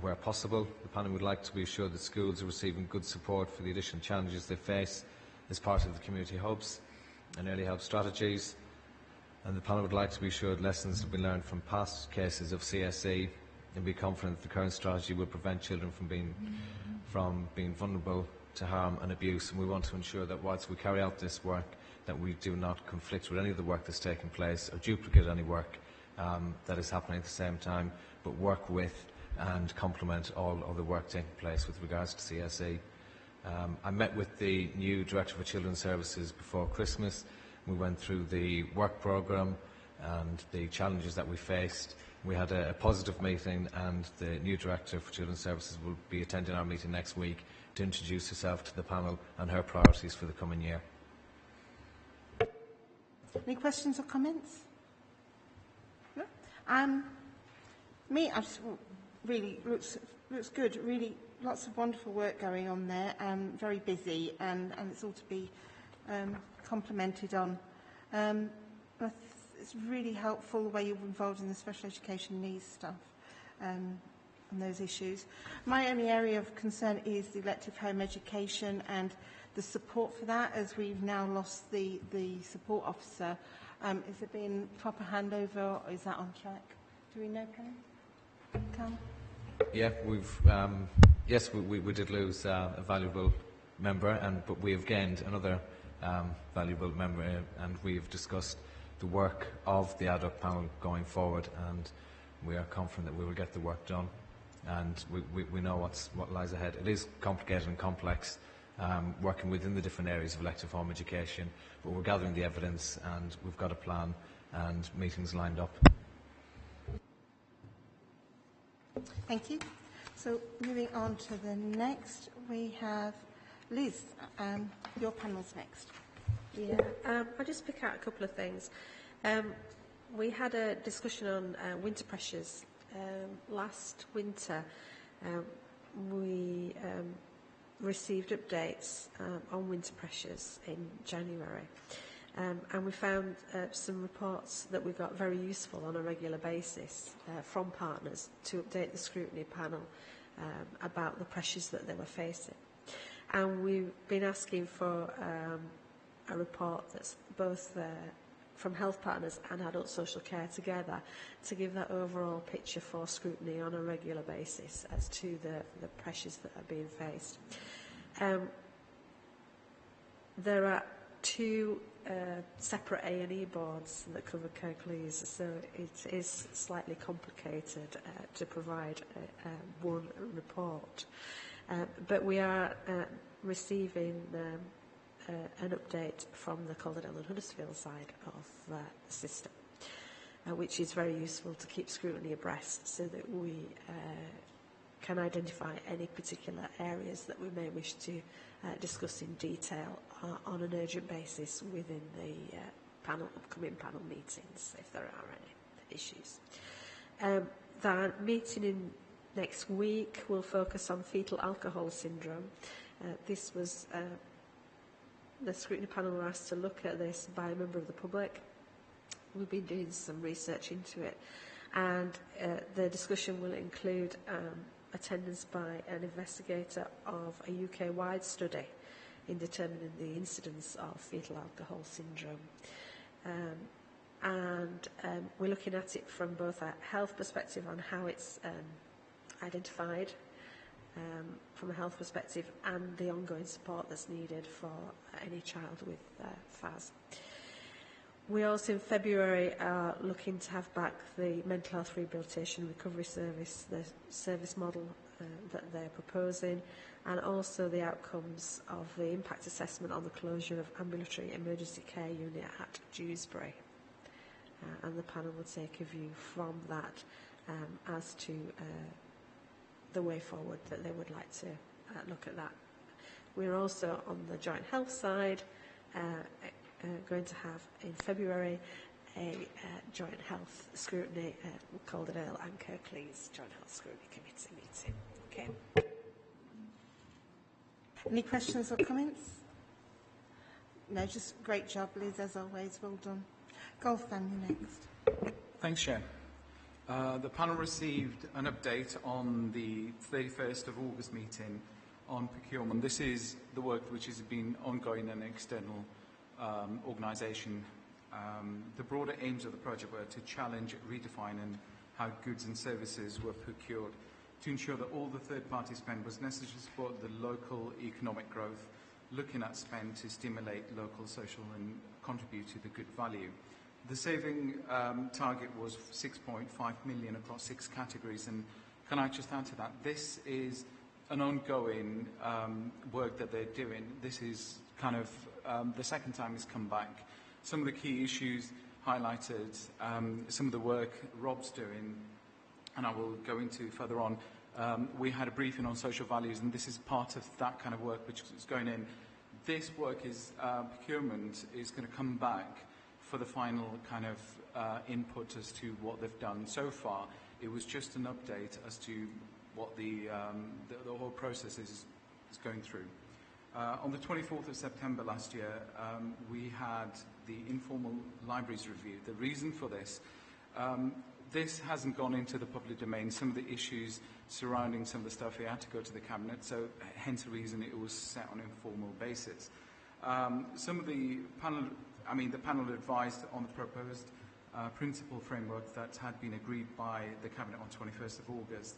where possible. The panel would like to be assured that schools are receiving good support for the additional challenges they face as part of the community hubs and early help strategies. And the panel would like to be assured lessons have been learned from past cases of CSE and be confident that the current strategy will prevent children from being vulnerable to harm and abuse. And we want to ensure that whilst we carry out this work, that we do not conflict with any of the work that's taking place or duplicate any work that is happening at the same time, but work with and complement all of the work taking place with regards to CSE. I met with the new Director for Children's Services before Christmas. We went through the work programme and the challenges that we faced. We had a positive meeting, and the new Director for Children's Services will be attending our meeting next week to introduce herself to the panel and her priorities for the coming year. Any questions or comments? No? I just really looks good. Really, lots of wonderful work going on there. Very busy, and it's all to be complimented on. It's really helpful the way you're involved in the special education needs stuff and those issues. My only area of concern is the elective home education and the support for that, as we've now lost the support officer. Has there been proper handover, or is that on track? Do we know, Penny? Carl? Yeah, yes, we did lose a valuable member, but we have gained another valuable member, and we've discussed the work of the ad hoc panel going forward, and we are confident that we will get the work done, and we know what lies ahead. It is complicated and complex, working within the different areas of elective home education, but we're gathering the evidence, and we've got a plan and meetings lined up. Thank you. So moving on to the next, we have Liz. Your panel's next. Yeah, I'll just pick out a couple of things. We had a discussion on winter pressures. Last winter, we received updates on winter pressures in January. And we found some reports that we got very useful on a regular basis from partners to update the scrutiny panel about the pressures that they were facing. And we've been asking for a report that's both from health partners and adult social care together to give that overall picture for scrutiny on a regular basis as to the pressures that are being faced. There are two separate A&E boards that cover Kirklees, so it is slightly complicated to provide one report. But we are receiving an update from the Calderdale and Huddersfield side of the system, which is very useful to keep scrutiny abreast so that we can identify any particular areas that we may wish to discuss in detail on an urgent basis within the upcoming panel meetings, if there are any issues. The meeting in next week will focus on fetal alcohol syndrome. This was the scrutiny panel were asked to look at this by a member of the public. We've been doing some research into it, and the discussion will include attendance by an investigator of a UK-wide study in determining the incidence of fetal alcohol syndrome. and we're looking at it from both a health perspective on how it's identified from a health perspective and the ongoing support that's needed for any child with FAS. We also in February are looking to have back the mental health rehabilitation recovery service, the service model that they're proposing, and also the outcomes of the impact assessment on the closure of ambulatory emergency care unit at Dewsbury. And the panel will take a view from that as to the way forward that they would like to look at that. We're also on the joint health side going to have in February a joint health scrutiny Calderdale and Kirklees joint health scrutiny committee meeting. Okay. Any questions or comments? No, just great job, Liz, as always. Well done. Golf family next. Thanks, Chair. The panel received an update on the 31st of August meeting on procurement. This is the work which has been ongoing in an external organisation. The broader aims of the project were to challenge, redefine how goods and services were procured, to ensure that all the third-party spend was necessary to support the local economic growth, looking at spend to stimulate local social and contribute to the good value. The saving target was 6.5 million across 6 categories, and can I just add to that? This is an ongoing work that they're doing. This is kind of the second time it's come back. Some of the key issues highlighted, some of the work Rob's doing, and I will go into further on. We had a briefing on social values, and this is part of that kind of work which is going in. This work is, procurement is going to come back for the final kind of input as to what they've done. So far, it was just an update as to what the whole process is going through. On the 24th of September last year, we had the informal libraries review. The reason for this, this hasn't gone into the public domain. Some of the issues surrounding some of the stuff, it had to go to the Cabinet, so hence the reason it was set on an informal basis. Some of the panel advised on the proposed principal framework that had been agreed by the Cabinet on 21st of August.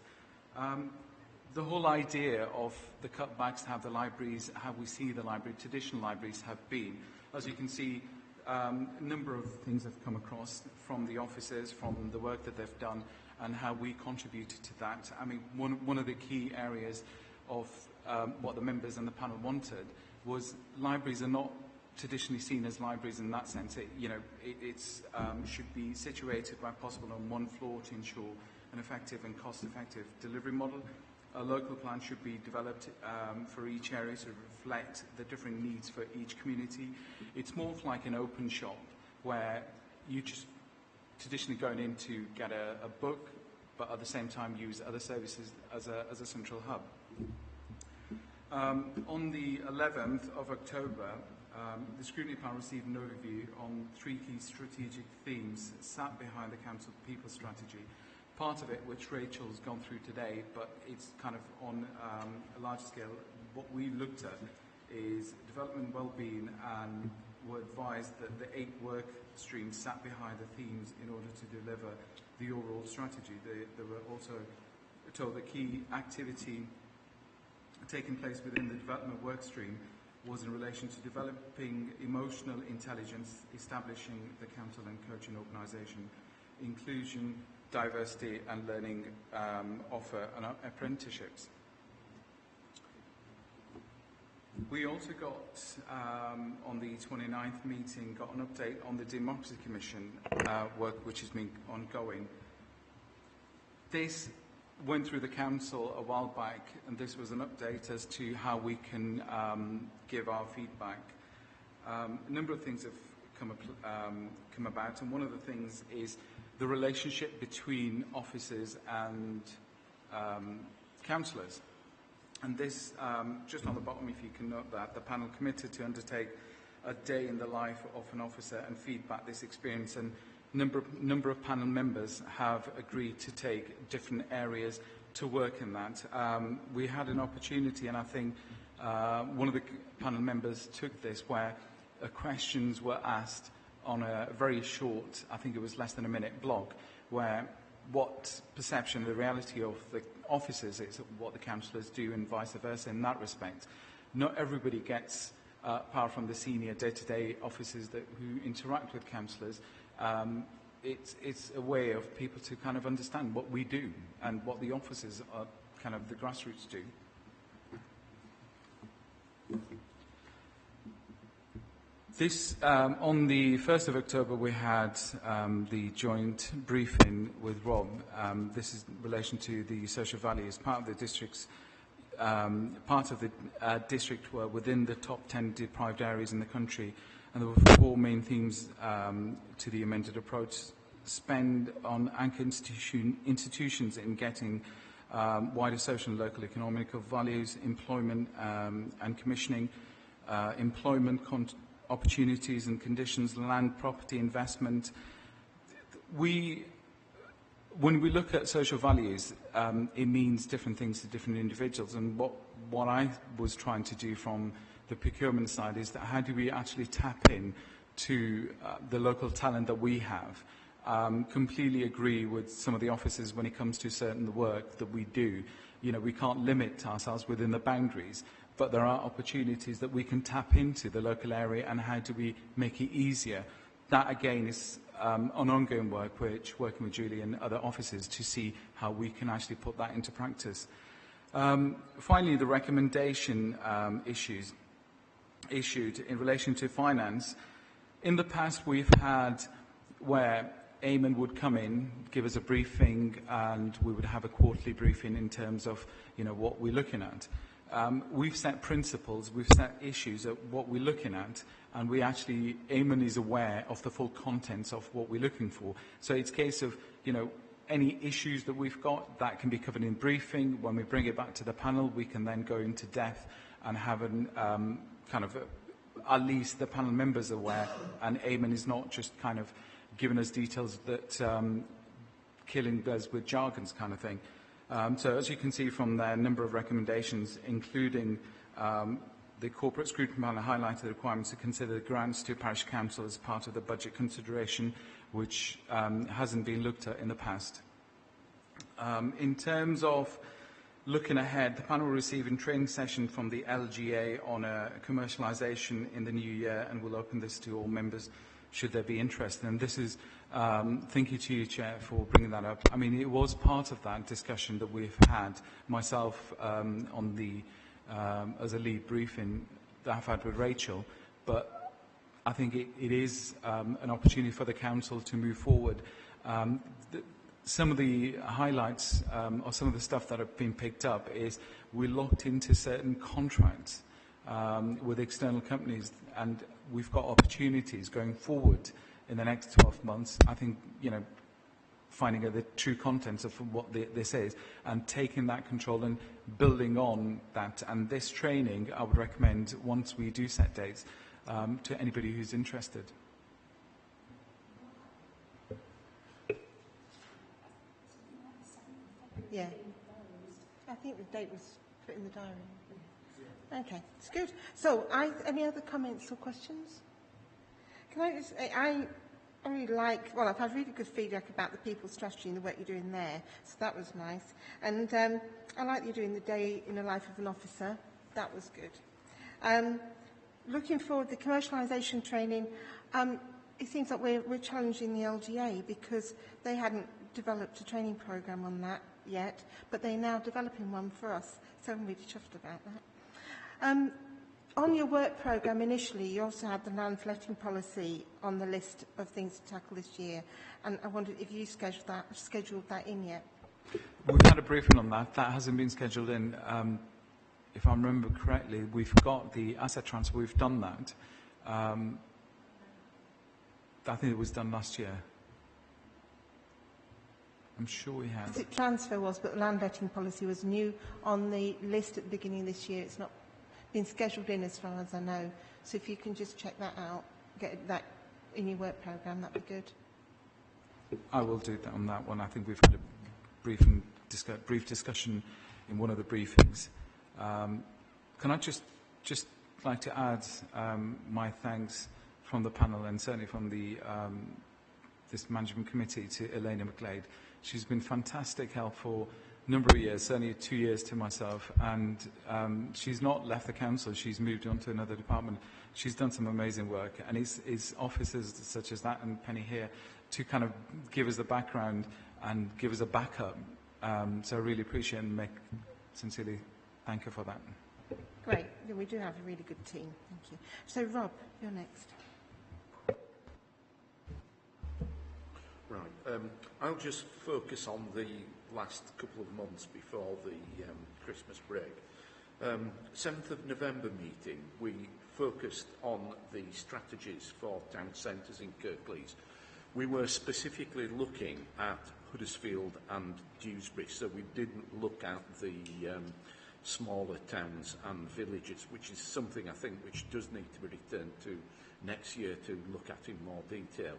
The whole idea of the cutbacks to have the libraries, how we see the library, traditional libraries have been, as you can see, a number of things have come across from the officers, from the work that they've done, and how we contributed to that. I mean, one of the key areas of what the members and the panel wanted was libraries are not traditionally seen as libraries in that sense. It should be situated where possible on one floor to ensure an effective and cost-effective delivery model. A local plan should be developed for each area to reflect the different needs for each community. It's more like an open shop where you just traditionally going in to get a book, but at the same time use other services as a central hub. On the 11th of October, the Scrutiny panel received an overview on 3 key strategic themes sat behind the Council People Strategy. Part of it, which Rachel's gone through today, but it's kind of on a larger scale. What we looked at is development, well-being, and were advised that the 8 work streams sat behind the themes in order to deliver the overall strategy. They were also told the key activity taking place within the development work stream was in relation to developing emotional intelligence, establishing the council and coaching organisation, inclusion, diversity and learning offer and apprenticeships. We also got, on the 29th meeting, got an update on the Democracy Commission work which has been ongoing. This went through the council a while back, and this was an update as to how we can give our feedback. A number of things have come about, and one of the things is the relationship between officers and councillors. And this, just on the bottom, if you can note that, the panel committed to undertake a day in the life of an officer and feedback this experience, and number of panel members have agreed to take different areas to work in that. We had an opportunity, and I think one of the panel members took this, where questions were asked on a very short, I think it was less than a minute blog, where what perception, the reality of the officers is what the councillors do and vice versa in that respect. Not everybody gets, apart from the senior day-to-day officers who interact with councillors, it's a way of people to kind of understand what we do and what the officers are kind of the grassroots do. This, on the 1st of October, we had the joint briefing with Rob. This is in relation to the social values. Part of the district's district were within the top 10 deprived areas in the country, and there were 4 main themes to the amended approach: spend on anchor institutions in getting wider social and local economic values, employment and commissioning, employment opportunities and conditions, land, property, investment. When we look at social values, it means different things to different individuals. And what I was trying to do from the procurement side is that how do we actually tap in to the local talent that we have? Completely agree with some of the officers when it comes to certain work that we do. You know, we can't limit ourselves within the boundaries, but there are opportunities that we can tap into the local area, and how do we make it easier? That, again, is an ongoing work, working with Julie and other officers to see how we can actually put that into practice. Finally, the recommendation issued in relation to finance. In the past, we've had where Eamon would come in, give us a briefing, and we would have a quarterly briefing in terms of, you know, what we're looking at. We've set principles, we've set issues of what we're looking at, and Eamon is aware of the full contents of what we're looking for. So it's a case of, you know, any issues that we've got, that can be covered in briefing. When we bring it back to the panel, we can then go into depth and have at least the panel members aware, and Eamon is not just kind of giving us details that killing us with jargons kind of thing. So as you can see from their number of recommendations, including the corporate scrutiny panel highlighted the requirements to consider grants to parish council as part of the budget consideration, which hasn't been looked at in the past. In terms of looking ahead, the panel will receive a training session from the LGA on commercialisation in the new year, and we'll open this to all members should there be interest. And this is, thank you to you, Chair, for bringing that up. I mean, it was part of that discussion that we've had, myself on the, as a lead briefing that I've had with Rachel, but I think it is an opportunity for the Council to move forward. Some of the highlights or some of the stuff that have been picked up is we're locked into certain contracts with external companies, and we've got opportunities going forward in the next 12 months. I think, you know, finding out the true contents of what this is and taking that control and building on that. And this training, I would recommend, once we do set dates, to anybody who's interested. Yeah. I think the date was put in the diary. Okay, it's good. So, any other comments or questions? Can I just, I really like, well, I've had really good feedback about the people strategy and the work you're doing there, so that was nice. And I like you're doing the day in the life of an officer. That was good. Looking forward, the commercialisation training, it seems like we're challenging the LGA because they hadn't developed a training programme on that yet, but they're now developing one for us, so I'm really chuffed about that. On your work programme initially, you also had the land letting policy on the list of things to tackle this year, and I wondered if you scheduled that in yet. We've had a briefing on that. That hasn't been scheduled in. If I remember correctly, we've got the asset transfer. We've done that. I think it was done last year. I'm sure we have. The transfer was, but the land letting policy was new on the list at the beginning of this year. It's not been scheduled in as far as I know. So if you can just check that out, get that in your work programme, that'd be good. I will do that on that one. I think we've had a brief discussion in one of the briefings. Can I just like to add my thanks from the panel and certainly from the this management committee to Elena McGlade. She's been fantastic help for a number of years, certainly 2 years to myself, and she's not left the council, she's moved on to another department. She's done some amazing work, and his officers such as that and Penny here to kind of give us the background and give us a backup. So I really appreciate and sincerely thank her for that. Great. Yeah, we do have a really good team. Thank you. So, Rob, you're next. Right. I'll just focus on the last couple of months before the Christmas break. 7th of November meeting, we focused on the strategies for town centres in Kirklees. We were specifically looking at Huddersfield and Dewsbury, so we didn't look at the smaller towns and villages, which is something I think which does need to be returned to next year to look at in more detail.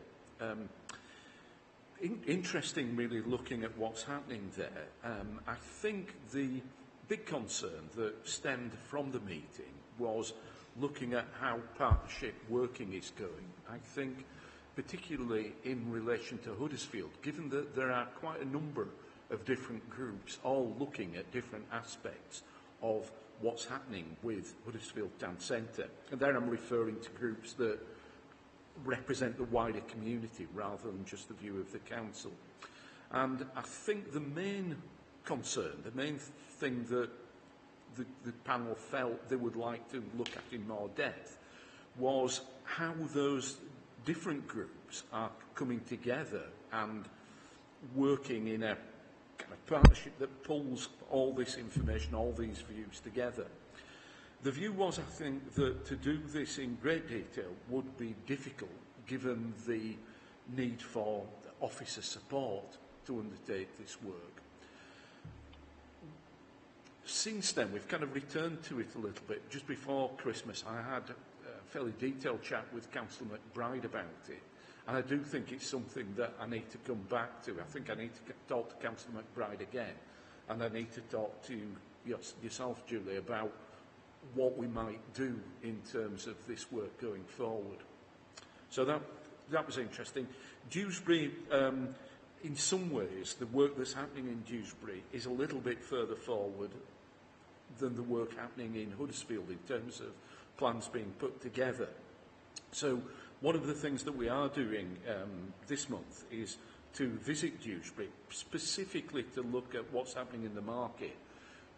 Interesting really looking at what's happening there. I think the big concern that stemmed from the meeting was looking at how partnership working is going. I think particularly in relation to Huddersfield, given that there are quite a number of different groups all looking at different aspects of what's happening with Huddersfield Town Centre. And there I'm referring to groups that represent the wider community rather than just the view of the council. And I think the main concern, the main thing that the panel felt they would like to look at in more depth was how those different groups are coming together and working in a kind of partnership that pulls all this information, all these views together. The view was, I think, that to do this in great detail would be difficult given the need for officer support to undertake this work. Since then, we've kind of returned to it a little bit. Just before Christmas, I had a fairly detailed chat with Councillor McBride about it. And I do think it's something that I need to come back to. I think I need to talk to Councillor McBride again. And I need to talk to yourself, Julie, about what we might do in terms of this work going forward. So that was interesting. Dewsbury, in some ways, the work that's happening in Dewsbury is a little bit further forward than the work happening in Huddersfield in terms of plans being put together. So one of the things that we are doing this month is to visit Dewsbury, specifically to look at what's happening in the market,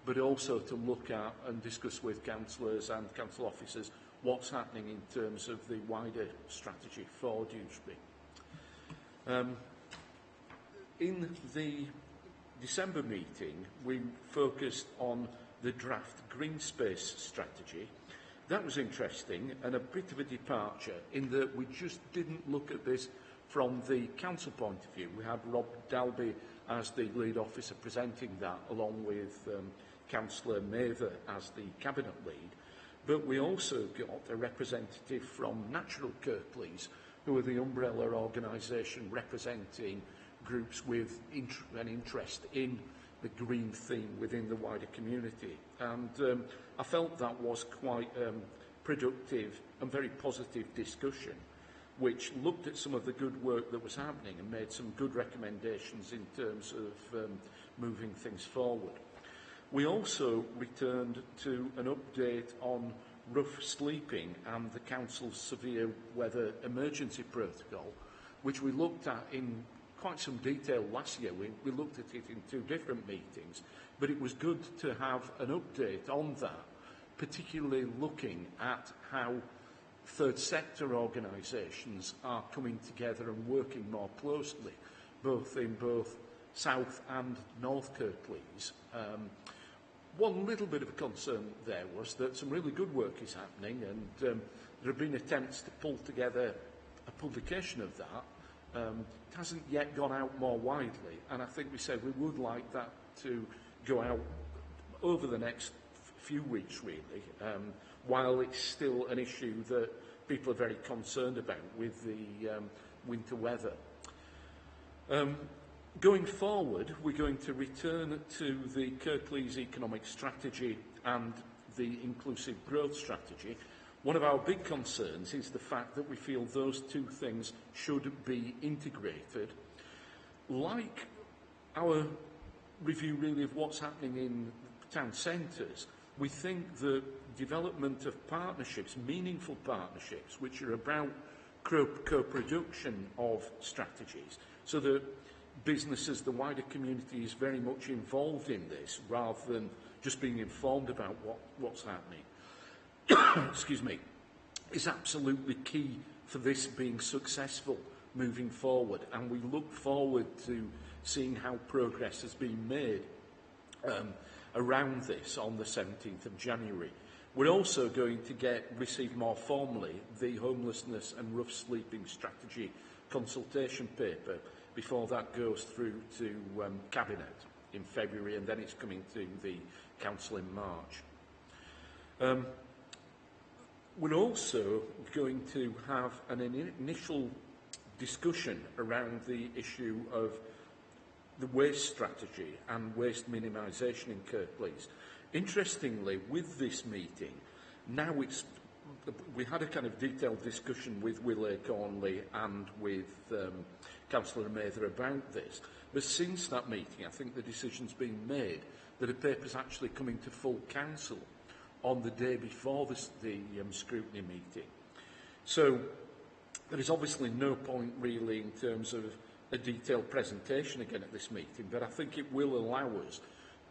but also to look at and discuss with councillors and council officers what's happening in terms of the wider strategy for Dewsbury. In the December meeting, we focused on the draft green space strategy. That was interesting and a bit of a departure in that we just didn't look at this from the council point of view. We had Rob Dalby as the lead officer presenting that, along with Councillor Mather as the cabinet lead. But we also got a representative from Natural Kirklees, who are the umbrella organisation representing groups with an interest in the green theme within the wider community. And I felt that was quite productive and very positive discussion, which looked at some of the good work that was happening and made some good recommendations in terms of moving things forward. We also returned to an update on rough sleeping and the Council's severe weather emergency protocol, which we looked at in quite some detail last year. We looked at it in 2 different meetings, but it was good to have an update on that, particularly looking at how third sector organisations are coming together and working more closely, both in South and North Kirklees. One little bit of a concern there was that some really good work is happening, and there have been attempts to pull together a publication of that. It hasn't yet gone out more widely, and I think we said we would like that to go out over the next few weeks, really, while it's still an issue that people are very concerned about with the winter weather. Going forward, we're going to return to the Kirklees economic strategy and the inclusive growth strategy. One of our big concerns is the fact that we feel those two things should be integrated. Like our review really of what's happening in town centres, we think the development of partnerships, meaningful partnerships, which are about co-production of strategies, so that businesses, the wider community is very much involved in this rather than just being informed about what's happening, excuse me, is absolutely key for this being successful moving forward. And we look forward to seeing how progress has been made around this on the 17th of January. We're also going to receive more formally the Homelessness and Rough Sleeping Strategy consultation paper before that goes through to Cabinet in February, and then it's coming to the Council in March. We're also going to have an initial discussion around the issue of the waste strategy and waste minimisation in Kirklees. Interestingly, with this meeting, now we had a kind of detailed discussion with Willie Cornley and with Councillor Mather about this, but since that meeting, I think the decision's been made that a paper's actually coming to full council on the day before the scrutiny meeting. So there is obviously no point really in terms of a detailed presentation again at this meeting, but I think it will allow us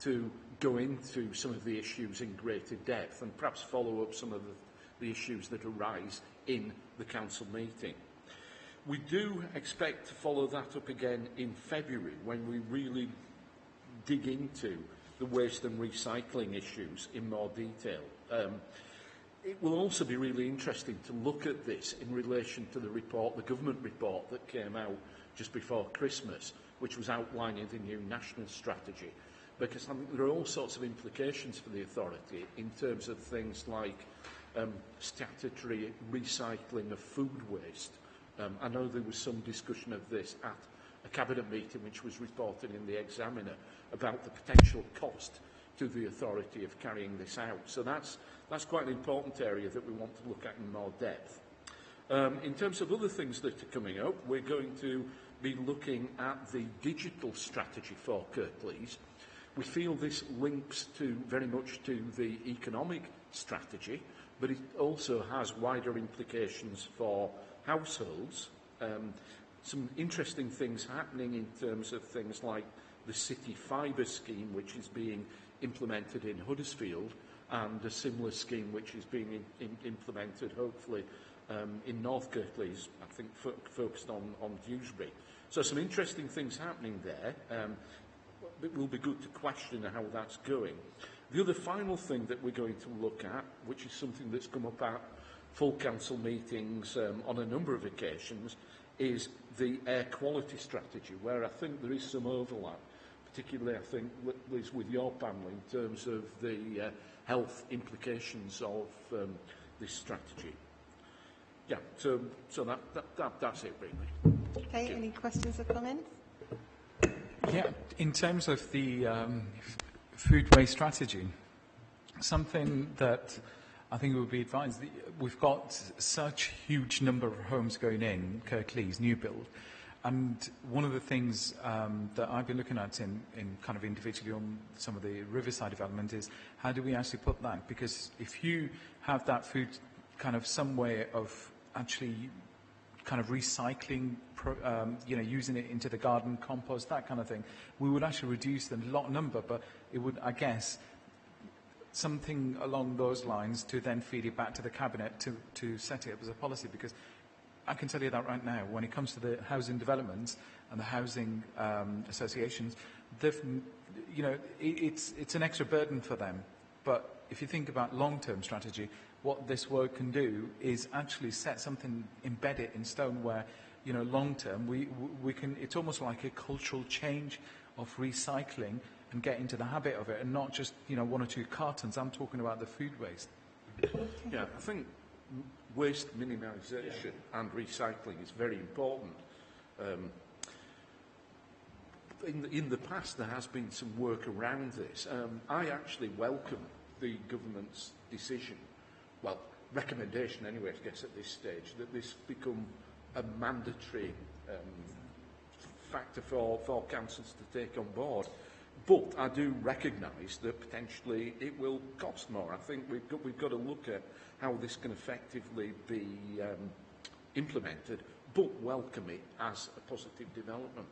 to go into some of the issues in greater depth and perhaps follow up some of the issues that arise in the council meeting. We do expect to follow that up again in February when we really dig into the waste and recycling issues in more detail. It will also be really interesting to look at this in relation to the report, the government report that came out just before Christmas, which was outlining the new national strategy, because I think there are all sorts of implications for the authority in terms of things like statutory recycling of food waste. I know there was some discussion of this at a cabinet meeting which was reported in the Examiner about the potential cost to the authority of carrying this out. So that's quite an important area that we want to look at in more depth. In terms of other things that are coming up, we're going to be looking at the digital strategy for Kirklees. We feel this links very much to the economic strategy, but it also has wider implications for households. Some interesting things happening in terms of things like the City Fibre scheme, which is being implemented in Huddersfield, and a similar scheme which is being implemented, hopefully, in North Kirklees, I think focused on Dewsbury. So some interesting things happening there. It will be good to question how that's going. The other final thing that we're going to look at, which is something that's come up at full council meetings on a number of occasions, is the air quality strategy, where I think there is some overlap, particularly I think, Liz, with your panel in terms of the health implications of this strategy. Yeah, so that's it really. Okay, any questions or comments? Yeah, in terms of the food waste strategy, something that I think it would be advised, we've got such huge number of homes going in, Kirklees, new build, and one of the things that I've been looking at in kind of individually on some of the riverside development is how do we actually put that? Because if you have that food kind of some way of actually kind of recycling, using it into the garden, compost, that kind of thing, we would actually reduce the lot number, but it would, I guess, something along those lines to then feed it back to the Cabinet to set it up as a policy, because I can tell you that right now, when it comes to the housing developments and the housing associations, it's an extra burden for them. But if you think about long-term strategy, what this work can do is actually set something, embed it in stone where, long-term, we can, it's almost like a cultural change of recycling and get into the habit of it, and not just, one or two cartons. I'm talking about the food waste. Yeah, I think waste minimisation and recycling is very important. In the past, there has been some work around this. I actually welcome the government's decision, well, recommendation anyway, I guess, at this stage, that this become a mandatory factor for councils to take on board. But I do recognise that potentially it will cost more. I think we've got to look at how this can effectively be implemented, but welcome it as a positive development.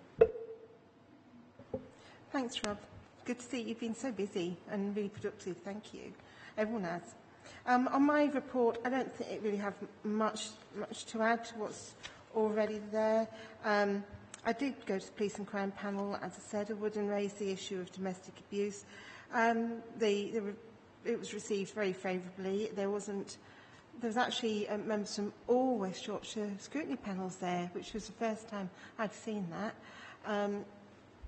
Thanks, Rob. Good to see you've been so busy and really productive. Thank you. Everyone has. On my report, I don't think it really have much to add to what's already there. I did go to the Police and Crime Panel, as I said, I would, and raise the issue of domestic abuse. It was received very favourably. There was actually members from all West Yorkshire scrutiny panels there, which was the first time I'd seen that.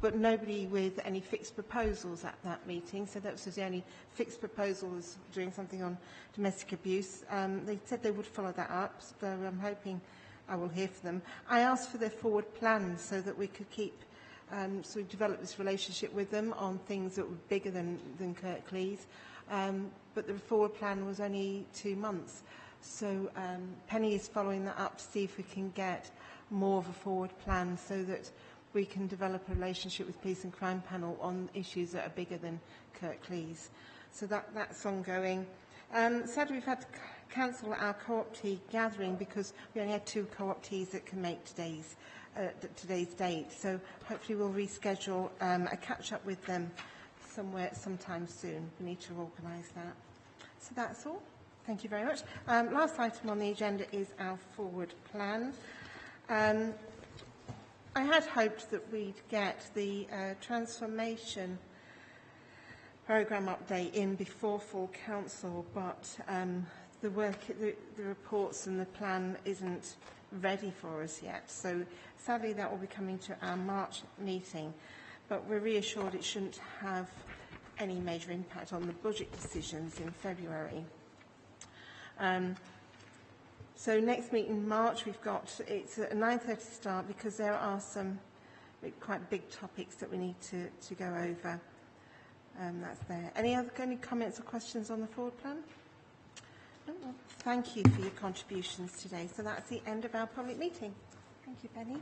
But nobody with any fixed proposals at that meeting, so that was the only fixed proposal was doing something on domestic abuse. They said they would follow that up, so I'm hoping I will hear from them. I asked for their forward plans so that we could keep, so we developed this relationship with them on things that were bigger than Kirklees. But the forward plan was only 2 months. So Penny is following that up to see if we can get more of a forward plan so that we can develop a relationship with Police and Crime Panel on issues that are bigger than Kirklees. So that's ongoing. Sadly, we've had to cancel our co-op tea gathering because we only had 2 co-op teas that can make today's date. So hopefully we'll reschedule a catch-up with them sometime soon. We need to organise that. So that's all. Thank you very much. Last item on the agenda is our forward plan. I had hoped that we'd get the transformation programme update in before full council, but the reports and the plan isn't ready for us yet. So sadly that will be coming to our March meeting, but we're reassured it shouldn't have any major impact on the budget decisions in February. So next meeting in March, it's at a 9:30 start because there are some quite big topics that we need to go over. That's there. Any comments or questions on the forward plan? No? Well, thank you for your contributions today. So that's the end of our public meeting. Thank you, Penny.